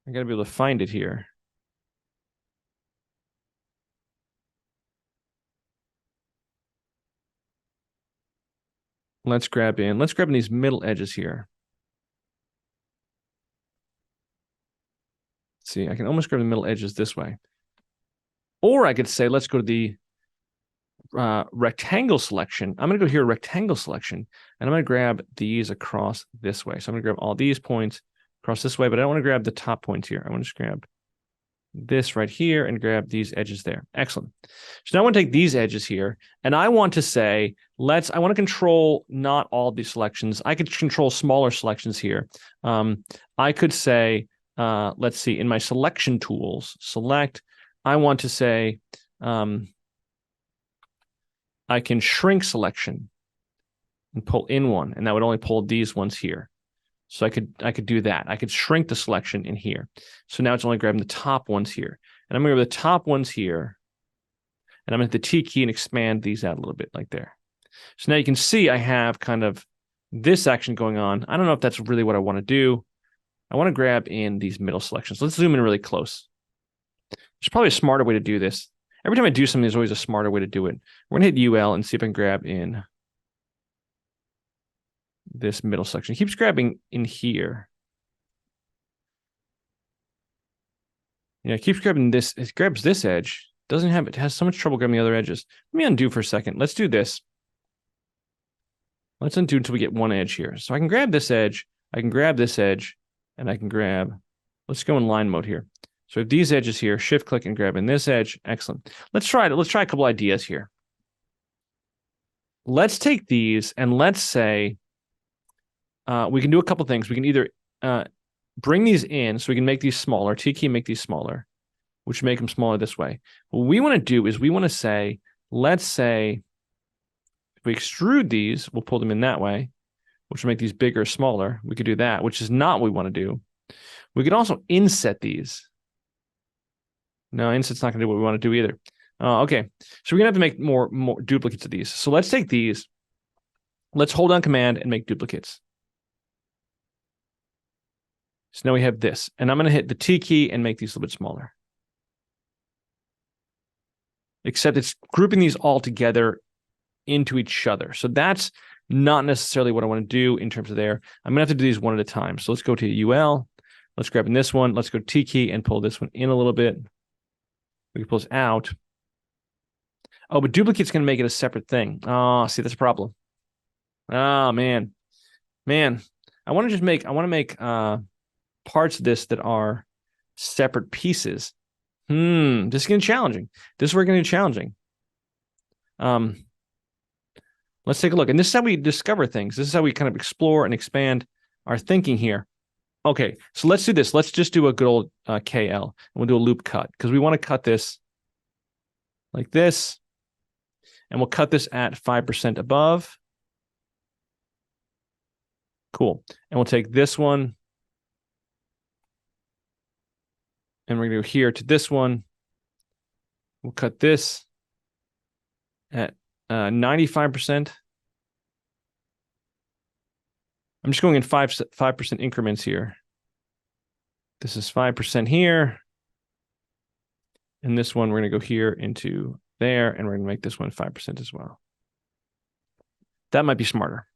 I got to be able to find it here. Let's grab in these middle edges here. See, I can almost grab the middle edges this way. Or I could say, let's go to the rectangle selection. I'm going to go here, rectangle selection, and I'm going to grab these across this way. So I'm going to grab all these points across this way, but I don't want to grab the top points here. I want to just grab this right here and grab these edges there. Excellent. So now I want to take these edges here, and I want to say, I want to control not all these selections. I could control smaller selections here. I could say, let's see, in my selection tools, select, I want to say, I can shrink selection and pull in one, and that would only pull these ones here. So I could do that. I could shrink the selection in here. So now it's only grabbing the top ones here. And I'm going to grab the top ones here, and I'm going to hit the T key and expand these out a little bit like there. So now you can see I have kind of this action going on. I don't know if that's really what I want to do. I want to grab in these middle selections. Let's zoom in really close. There's probably a smarter way to do this. Every time I do something, there's always a smarter way to do it. We're going to hit UL and see if I can grab in this middle section. It keeps grabbing in here. Yeah, it keeps grabbing this. It grabs this edge. It has so much trouble grabbing the other edges. Let me undo for a second. Let's do this. Let's undo until we get one edge here. So I can grab this edge. I can grab this edge. And I can grab, let's go in line mode here. So if these edges here, shift click and grab in this edge. Excellent. Let's try it. Let's try a couple ideas here. Let's take these and let's say we can do a couple things. We can either bring these in so we can make these smaller, T key, make these smaller, which make them smaller this way. What we want to do is we want to say, let's say, if we extrude these, we'll pull them in that way, which will make these bigger or smaller. We could do that, which is not what we want to do. We could also inset these. No, inset's not going to do what we want to do either. Okay, so we're going to have to make more duplicates of these. So let's take these. Let's hold on Command and make duplicates. So now we have this. And I'm going to hit the T key and make these a little bit smaller. Except it's grouping these all together into each other. So that's not necessarily what I want to do in terms of there. I'm going to have to do these one at a time. So let's go to UL. Let's grab in this one. Let's go T key and pull this one in a little bit. We can pull this out. Oh, but duplicate's going to make it a separate thing. Oh, see, that's a problem. Oh, man. I want to make parts of this that are separate pieces. This is going to be challenging. This is where it's going to be challenging. Let's take a look. And this is how we discover things. This is how we kind of explore and expand our thinking here. Okay, so let's do this. Let's just do a good old KL. And we'll do a loop cut because we want to cut this like this. And we'll cut this at 5% above. Cool. And we'll take this one. And we're going to go here to this one. We'll cut this at 95%. I'm just going in 5% increments here. This is 5% here. And this one, we're going to go here into there, and we're going to make this one 5% as well. That might be smarter.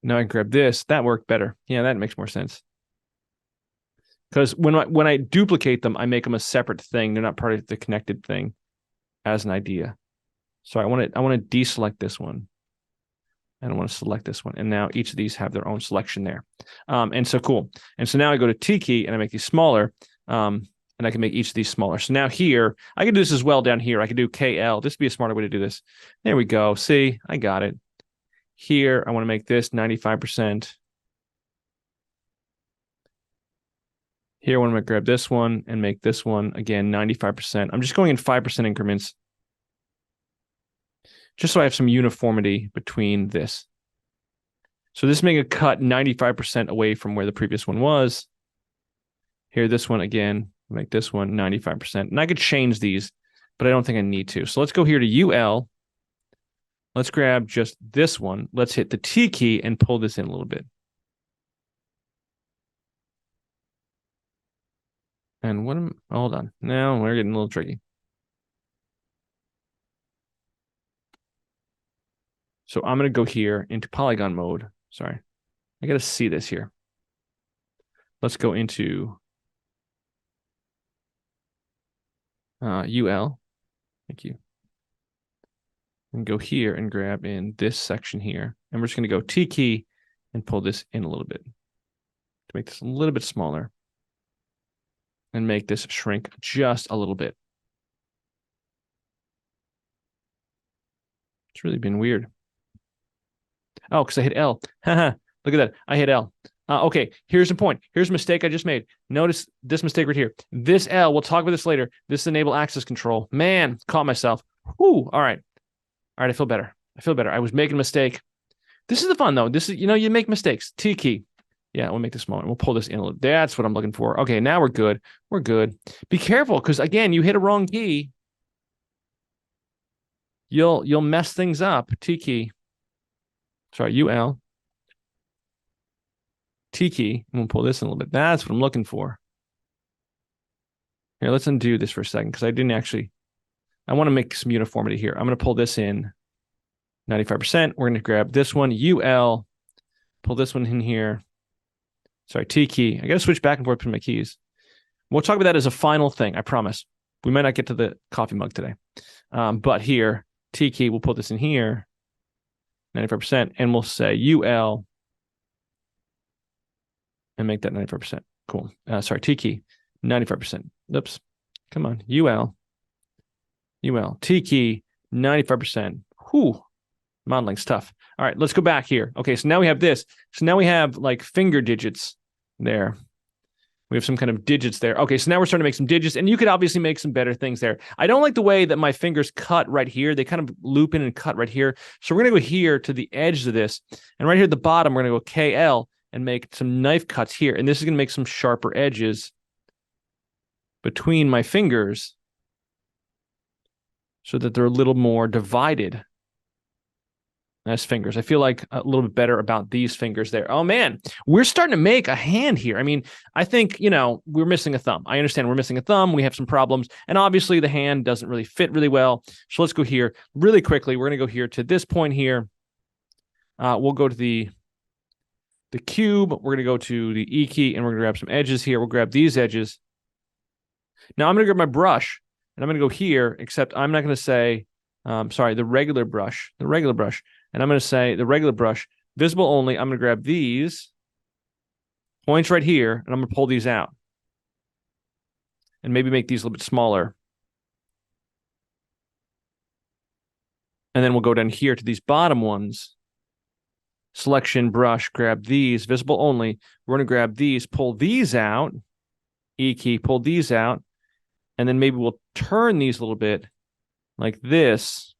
Now I can grab this. That worked better. Yeah, that makes more sense. Because when I duplicate them, I make them a separate thing. They're not part of the connected thing as an idea. Sorry, I want to deselect this one. And I want to select this one. And now each of these have their own selection there. And so cool. And so now I go to T key and I make these smaller. And I can make each of these smaller. So now here, I can do this as well down here. I can do KL. This would be a smarter way to do this. There we go. See, I got it. Here, I want to make this 95%. Here, I want to grab this one and make this one, again, 95%. I'm just going in 5% increments, just so I have some uniformity between this. So this is making a cut 95% away from where the previous one was. Here, this one, again, make this one 95%. And I could change these, but I don't think I need to. So let's go here to UL. Let's grab just this one. Let's hit the T key and pull this in a little bit. And hold on. Now we're getting a little tricky. So I'm going to go here into polygon mode. Sorry. I got to see this here. Let's go into UL. Thank you. And go here and grab in this section here. And we're just going to go T key and pull this in a little bit to make this a little bit smaller and make this shrink just a little bit. It's really been weird. Oh, because I hit L. Look at that. I hit L. Okay, here's the point. Here's a mistake I just made. Notice this mistake right here. This L, we'll talk about this later. This is enable access control. Man, caught myself. Whew, all right. All right, I feel better. I feel better. I was making a mistake. This is the fun, though. This is, you make mistakes. T key. Yeah, we'll make this smaller. We'll pull this in a little. That's what I'm looking for. Okay, now we're good. We're good. Be careful, because, again, you hit a wrong key. You'll mess things up. T key. Sorry, UL. T key, and we'll pull this in a little bit. That's what I'm looking for. Here, let's undo this for a second, because I want to make some uniformity here. I'm going to pull this in 95%. We're going to grab this one, UL, pull this one in here. Sorry, T key. I got to switch back and forth between my keys. We'll talk about that as a final thing, I promise. We might not get to the coffee mug today. But here, T key, we'll put this in here, 95%, and we'll say UL, and make that 95%. Cool. Sorry, T key, 95%. Oops. Come on. UL, T key, 95%. Whew. Modeling's tough. All right, let's go back here. Okay, so now we have this. So now we have like finger digits there. We have some kind of digits there. Okay, so now we're starting to make some digits, and you could obviously make some better things there. I don't like the way that my fingers cut right here. They kind of loop in and cut right here. So we're going to go here to the edge of this, and right here at the bottom, we're going to go KL and make some knife cuts here. And this is going to make some sharper edges between my fingers so that they're a little more divided as fingers. I feel like a little bit better about these fingers there. Oh, man, we're starting to make a hand here. I mean, I think, we're missing a thumb. I understand we're missing a thumb. We have some problems. And obviously, the hand doesn't really fit really well. So let's go here really quickly. We're going to go here to this point here. We'll go to the cube. We're going to go to the E key, and we're going to grab some edges here. We'll grab these edges. Now, I'm going to grab my brush, and I'm going to go here, except I'm not going to say, the regular brush. And I'm going to say the regular brush, visible only. I'm going to grab these points right here, and I'm going to pull these out. And maybe make these a little bit smaller. And then we'll go down here to these bottom ones. Selection, brush, grab these, visible only. We're going to grab these, pull these out. E key, pull these out. And then maybe we'll turn these a little bit like this.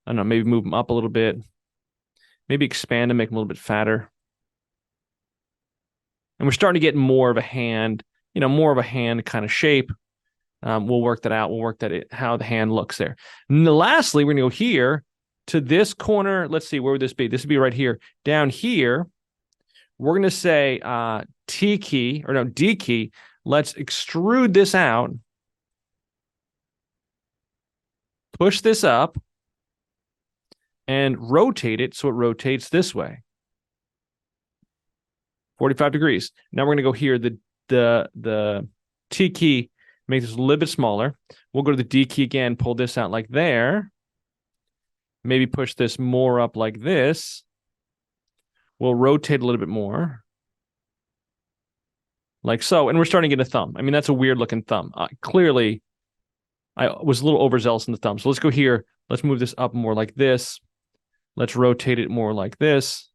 I don't know, maybe move them up a little bit. Maybe expand and make them a little bit fatter. And we're starting to get more of a hand, more of a hand kind of shape. We'll work that out. We'll work how the hand looks there. And lastly, we're going to go here to this corner. Let's see, where would this be? This would be right here. Down here, we're going to say D key. Let's extrude this out. Push this up. And rotate it so it rotates this way. 45 degrees. Now we're going to go here, the T key, make this a little bit smaller. We'll go to the D key again, pull this out like there. maybe push this more up like this. We'll rotate a little bit more. Like so, and we're starting to get a thumb. I mean, that's a weird looking thumb. Clearly, I was a little overzealous in the thumb. So let's go here. Let's move this up more like this. Let's rotate it more like this.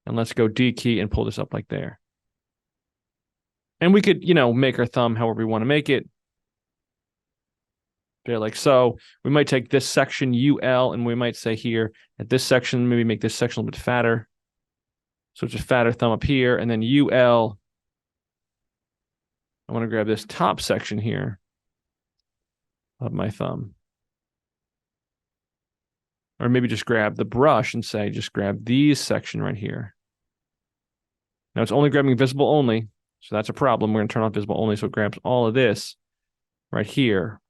And let's go D key and pull this up like there. And we could, make our thumb however we want to make it. There, like so. We might take this section UL, and we might say here at this section, maybe make this section a little bit fatter. So it's a fatter thumb up here, and then UL. I want to grab this top section here of my thumb. Or maybe just grab the brush and say, just grab these section right here. Now it's only grabbing visible only, so that's a problem. We're going to turn off visible only, so it grabs all of this right here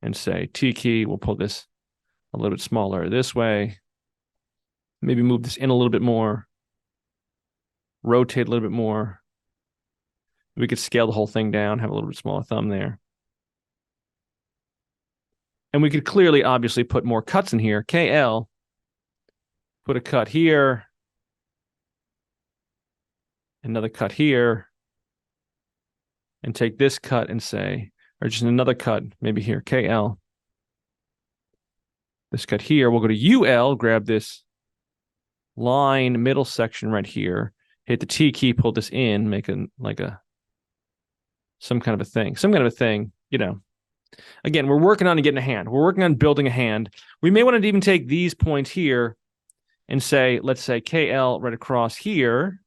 and say T key. We'll pull this a little bit smaller this way. Maybe move this in a little bit more. Rotate a little bit more. We could scale the whole thing down, have a little bit smaller thumb there. And we could clearly, obviously, put more cuts in here. KL, put a cut here. Another cut here. And take this cut and say, or just another cut, maybe here, KL. This cut here, we'll go to UL, grab this line middle section right here. Hit the T key, pull this in, make some kind of a thing, Again, we're working on getting a hand. We're working on building a hand. We may want to even take these points here and say, let's say KL right across here.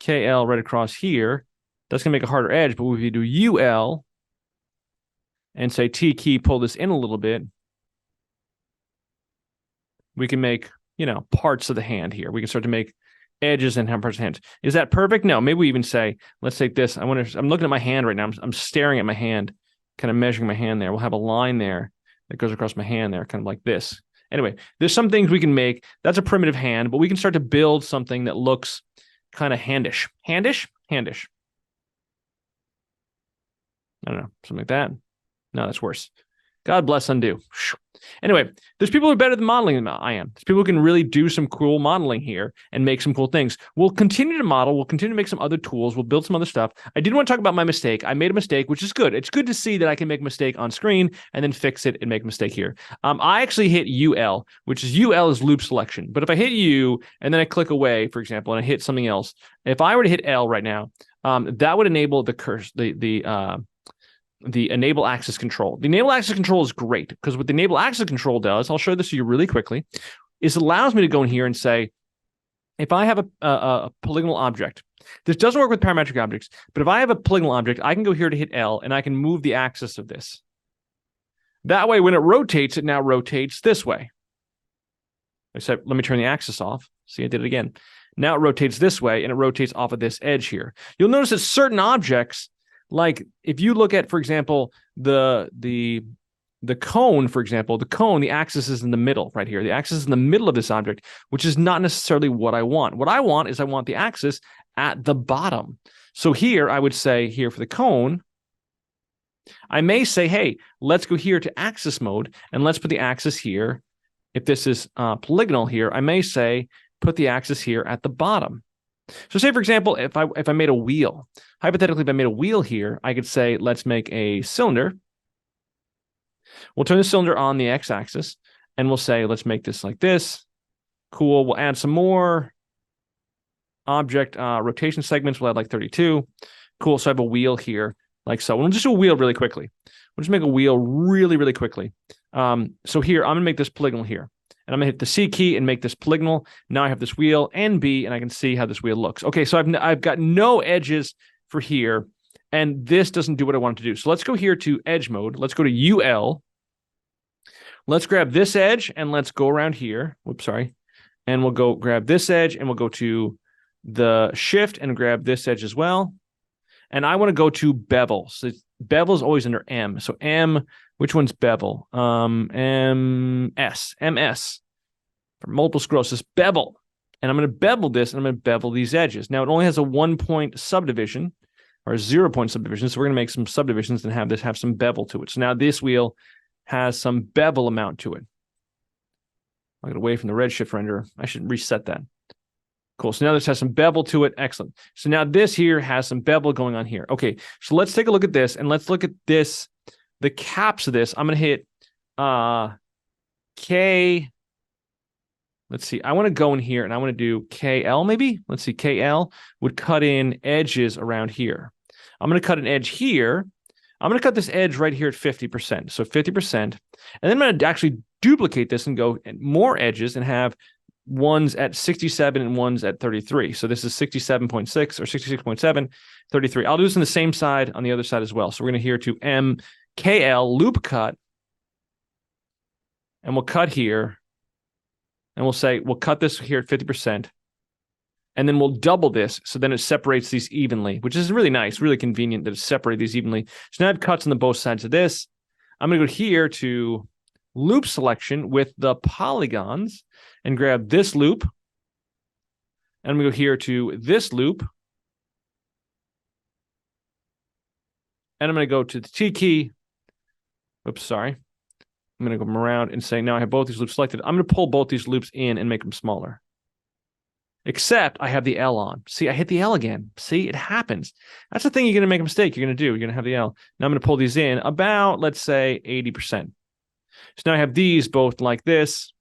KL right across here. That's going to make a harder edge, but if you do UL and say T key, pull this in a little bit, we can make, parts of the hand here. We can start to make edges and have parts of hands. Is that perfect? No. Maybe we even say, let's take this. I'm looking at my hand right now. I'm staring at my hand, kind of measuring my hand there. We'll have a line there that goes across my hand there, kind of like this. Anyway, there's some things we can make. That's a primitive hand, but we can start to build something that looks kind of handish. Handish? Handish. I don't know. Something like that. No, that's worse. God bless undo. Anyway, there's people who are better than modeling than I am. There's people who can really do some cool modeling here and make some cool things. We'll continue to model. We'll continue to make some other tools. We'll build some other stuff. I did want to talk about my mistake. I made a mistake, which is good. It's good to see that I can make a mistake on screen and then fix it and make a mistake here. I actually hit UL, which is UL is loop selection. But if I hit U and then I click away, for example, and I hit something else, if I were to hit L right now, that would enable the enable access control. The enable access control is great because what the enable access control does, I'll show this to you really quickly, is it allows me to go in here and say, if I have a polygonal object, this doesn't work with parametric objects, but if I have a polygonal object, I can go here to hit L and I can move the axis of this. That way, when it rotates, it now rotates this way. Except, let me turn the axis off. See, I did it again. Now it rotates this way and it rotates off of this edge here. You'll notice that certain objects, like if you look at, for example, the cone, for example, the axis is in the middle right here. The axis is in the middle of this object, which is not necessarily what I want. What I want is I want the axis at the bottom. So here I would say here for the cone, I may say, hey, let's go here to axis mode and let's put the axis here. If this is polygonal here, I may say, put the axis here at the bottom. So say, for example, if I made a wheel, hypothetically, if I made a wheel here, I could say, let's make a cylinder. We'll turn the cylinder on the x-axis, and we'll say, let's make this like this. Cool. We'll add some more object rotation segments. We'll add like 32. Cool. So I have a wheel here, like so. We'll just do a wheel really quickly. We'll just make a wheel really, really quickly. So here, I'm going to make this polygonal here. And I'm going to hit the C key and make this polygonal. Now I have this wheel and B, and I can see how this wheel looks. Okay, so I've got no edges for here, and this doesn't do what I want it to do. So let's go here to edge mode. Let's go to UL. Let's grab this edge, and let's go around here. Whoops, sorry. And we'll go grab this edge, and we'll go to the shift and grab this edge as well. And I want to go to bevel. So bevel is always under M. So M, which one's bevel? MS for multiple sclerosis, bevel. And I'm going to bevel this, and I'm going to bevel these edges. Now, it only has a 1-point subdivision or a 0-point subdivision. So we're going to make some subdivisions and have some bevel to it. So now this wheel has some bevel amount to it. I'll get away from the redshift renderer. I should reset that. Cool. So now this has some bevel to it. Excellent. So now this here has some bevel going on here. Okay. So let's take a look at this, and let's look at this, the caps of this. I'm going to hit K. Let's see. I want to go in here and I want to do KL maybe. Let's see. KL would cut in edges around here. I'm going to cut an edge here. I'm going to cut this edge right here at 50%. So 50%. And then I'm going to actually duplicate this and go more edges and have ones at 67 and ones at 33. So this is 67.6 or 66.7, 33. I'll do this on the same side on the other side as well. So we're going to here to MKL loop cut. And we'll cut here. And we'll say, we'll cut this here at 50%. And then we'll double this. So then it separates these evenly, which is really nice, really convenient that it separates these evenly. So now I have cuts on the both sides of this. I'm going to go here to loop selection with the polygons and grab this loop. And I'm going to go here to this loop. And I'm going to go to the T key. Oops, sorry. I'm going to go around and say, now I have both these loops selected. I'm going to pull both these loops in and make them smaller. Except I have the L on. See, I hit the L again. See, it happens. That's the thing you're going to make a mistake. You're going to do. You're going to have the L. Now I'm going to pull these in about, let's say, 80%. So now I have these both like this.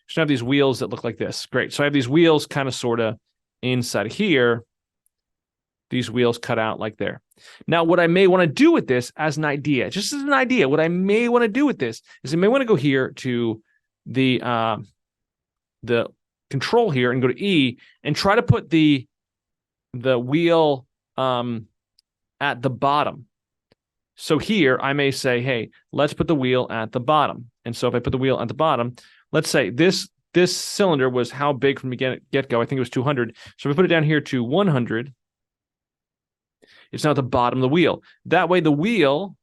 So now I have these wheels that look like this. Great. So I have these wheels kind of sort of inside of here. These wheels cut out like there. Now, what I may want to do with this as an idea, just as an idea, what I may want to do with this is I may want to go here to the control here and go to E and try to put the wheel at the bottom. So here I may say, hey, let's put the wheel at the bottom. And so if I put the wheel at the bottom, let's say this cylinder was how big from the get-go? I think it was 200. So if I put it down here to 100, it's now at the bottom of the wheel. That way the wheel,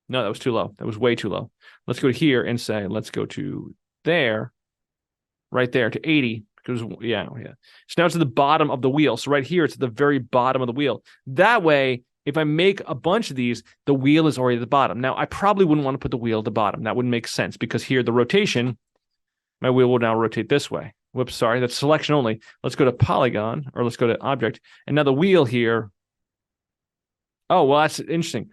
no, that was too low. That was way too low. Let's go here and say, let's go to there, right there to 80. Because yeah. So now it's at the bottom of the wheel. So right here, it's at the very bottom of the wheel. That way, if I make a bunch of these, the wheel is already at the bottom. Now, I probably wouldn't want to put the wheel at the bottom. That wouldn't make sense because here, the rotation, my wheel will now rotate this way. Whoops, sorry, that's selection only. Let's go to polygon, or let's go to object. And now the wheel here, oh, well, that's an interesting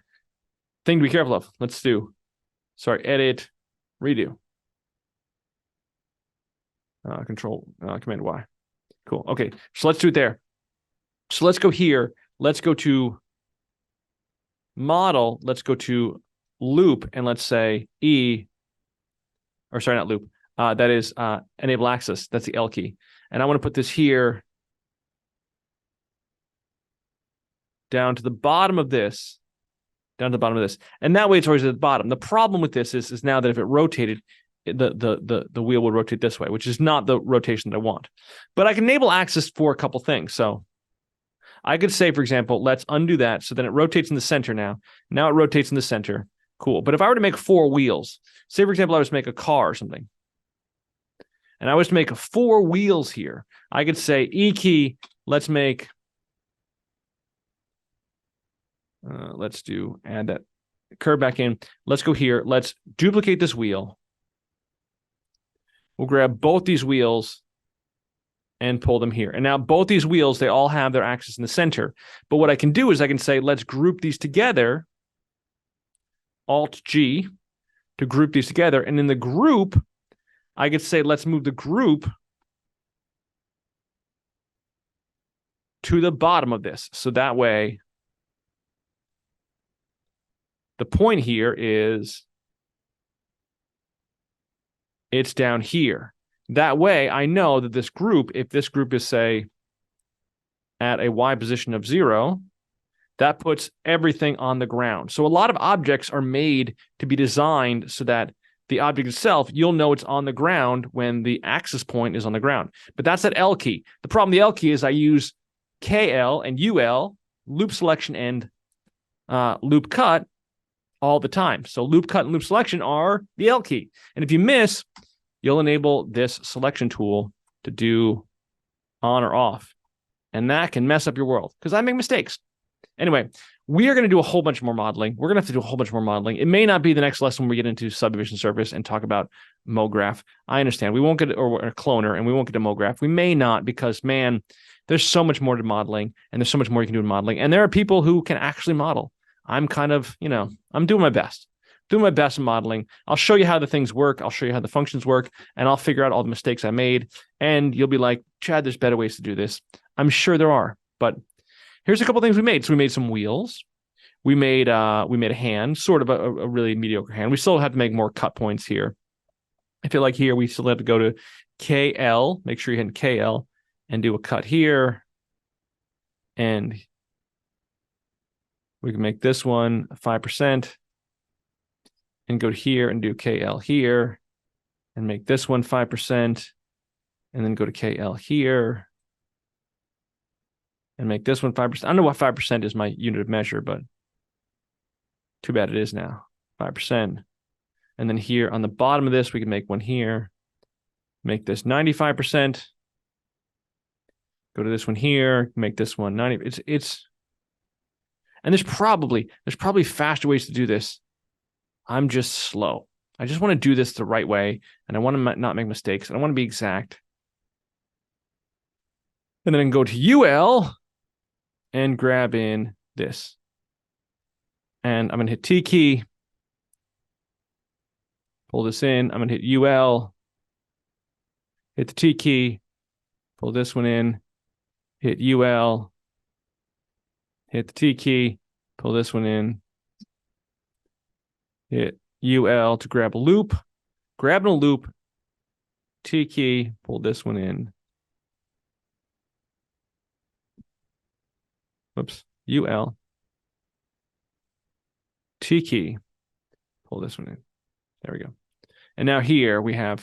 thing to be careful of. Let's do, sorry, edit, redo. Command Y. Cool. Okay, so let's do it there. So let's go here. Let's go to model. Let's go to loop, and let's say E, or sorry, not loop. That is enable access. That's the L key. And I want to put this here down to the bottom of this, down to the bottom of this. And that way it's always at the bottom. The problem with this is now that if it rotated, the wheel will rotate this way, which is not the rotation that I want. But I can enable access for a couple things. So I could say, for example, let's undo that. So then it rotates in the center now. Now it rotates in the center. Cool. But if I were to make 4 wheels, say, for example, I was to make a car or something, and I was to make 4 wheels here, I could say E key, let's make, let's do, add that curve back in. Let's go here. Let's duplicate this wheel. We'll grab both these wheels and pull them here. And now both these wheels, they all have their axis in the center. But what I can do is I can say, let's group these together, Alt-G, to group these together. And in the group, I could say, let's move the group to the bottom of this. So that way, the point here is it's down here. That way, I know that this group, if this group is, say, at a Y position of 0, that puts everything on the ground. So a lot of objects are made to be designed so that the object itself, you'll know it's on the ground when the axis point is on the ground. But that's that L key. The problem with the L key is I use KL and UL, loop selection and loop cut, all the time. So loop cut and loop selection are the L key. And if you miss, you'll enable this selection tool to do on or off. And that can mess up your world because I make mistakes. Anyway, we are going to do a whole bunch more modeling. We're going to have to do a whole bunch more modeling. It may not be the next lesson when we get into subdivision surface and talk about MoGraph. I understand. We won't get, or cloner, and we won't get to MoGraph. We may not because, man, there's so much more to modeling, and there's so much more you can do in modeling. And there are people who can actually model. I'm kind of, I'm doing my best. Doing my best in modeling. I'll show you how the things work. I'll show you how the functions work, and I'll figure out all the mistakes I made. And you'll be like, Chad, there's better ways to do this. I'm sure there are, but here's a couple things we made. So we made some wheels. We made a hand, sort of a really mediocre hand. We still have to make more cut points here. I feel like here we still have to go to KL. Make sure you hit KL and do a cut here. And we can make this one 5%. And go here and do KL here. And make this one 5%. And then go to KL here. And make this one 5%. I don't know what 5% is my unit of measure, but too bad it is now. 5%. And then here on the bottom of this, we can make one here. Make this 95%. Go to this one here. Make this one 90. And there's probably faster ways to do this. I'm just slow. I just want to do this the right way, and I want to not make mistakes, and I want to be exact. And then I can go to UL and grab in this. And I'm going to hit T key, pull this in. I'm going to hit UL, hit the T key, pull this one in, hit UL, hit the T key, pull this one in, hit UL to grab a loop, grab a loop, T key, pull this one in. Whoops, UL, T key, pull this one in. There we go. And now here we're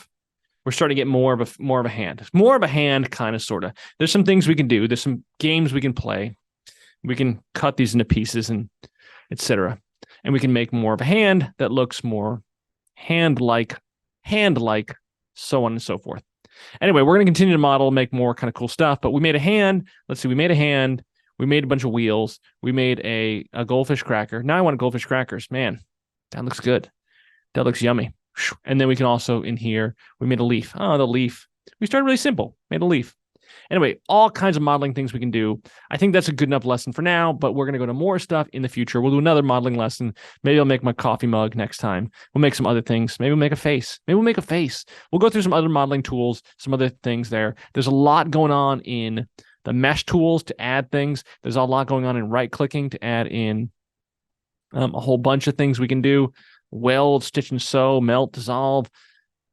starting to get more of a hand. More of a hand, kind of, sort of. There's some things we can do. There's some games we can play. We can cut these into pieces and etc. And we can make more of a hand that looks more hand-like, so on and so forth. Anyway, we're going to continue to model, make more kind of cool stuff, but we made a hand. Let's see, we made a hand. We made a bunch of wheels. We made a goldfish cracker. Now I want goldfish crackers. Man, that looks good. That looks yummy. And then we can also, in here, we made a leaf. Oh, the leaf. We started really simple. Made a leaf. Anyway, all kinds of modeling things we can do. I think that's a good enough lesson for now, but we're going to go to more stuff in the future. We'll do another modeling lesson. Maybe I'll make my coffee mug next time. We'll make some other things. Maybe we'll make a face. We'll go through some other modeling tools, some other things there. There's a lot going on in the mesh tools to add things. There's a lot going on in right-clicking to add in a whole bunch of things we can do. Weld, stitch and sew, melt, dissolve,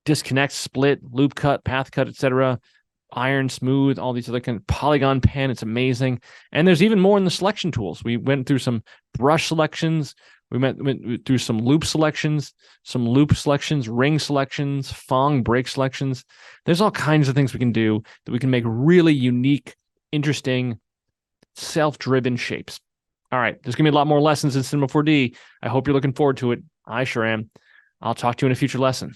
disconnect, split, loop cut, path cut, etc. Iron, smooth, all these other kind of polygon pen. It's amazing. And there's even more in the selection tools. We went through some brush selections. We went through some loop selections, ring selections, Fong break selections. There's all kinds of things we can do that we can make really unique, interesting, self-driven shapes. All right, there's going to be a lot more lessons in Cinema 4D. I hope you're looking forward to it. I sure am. I'll talk to you in a future lesson.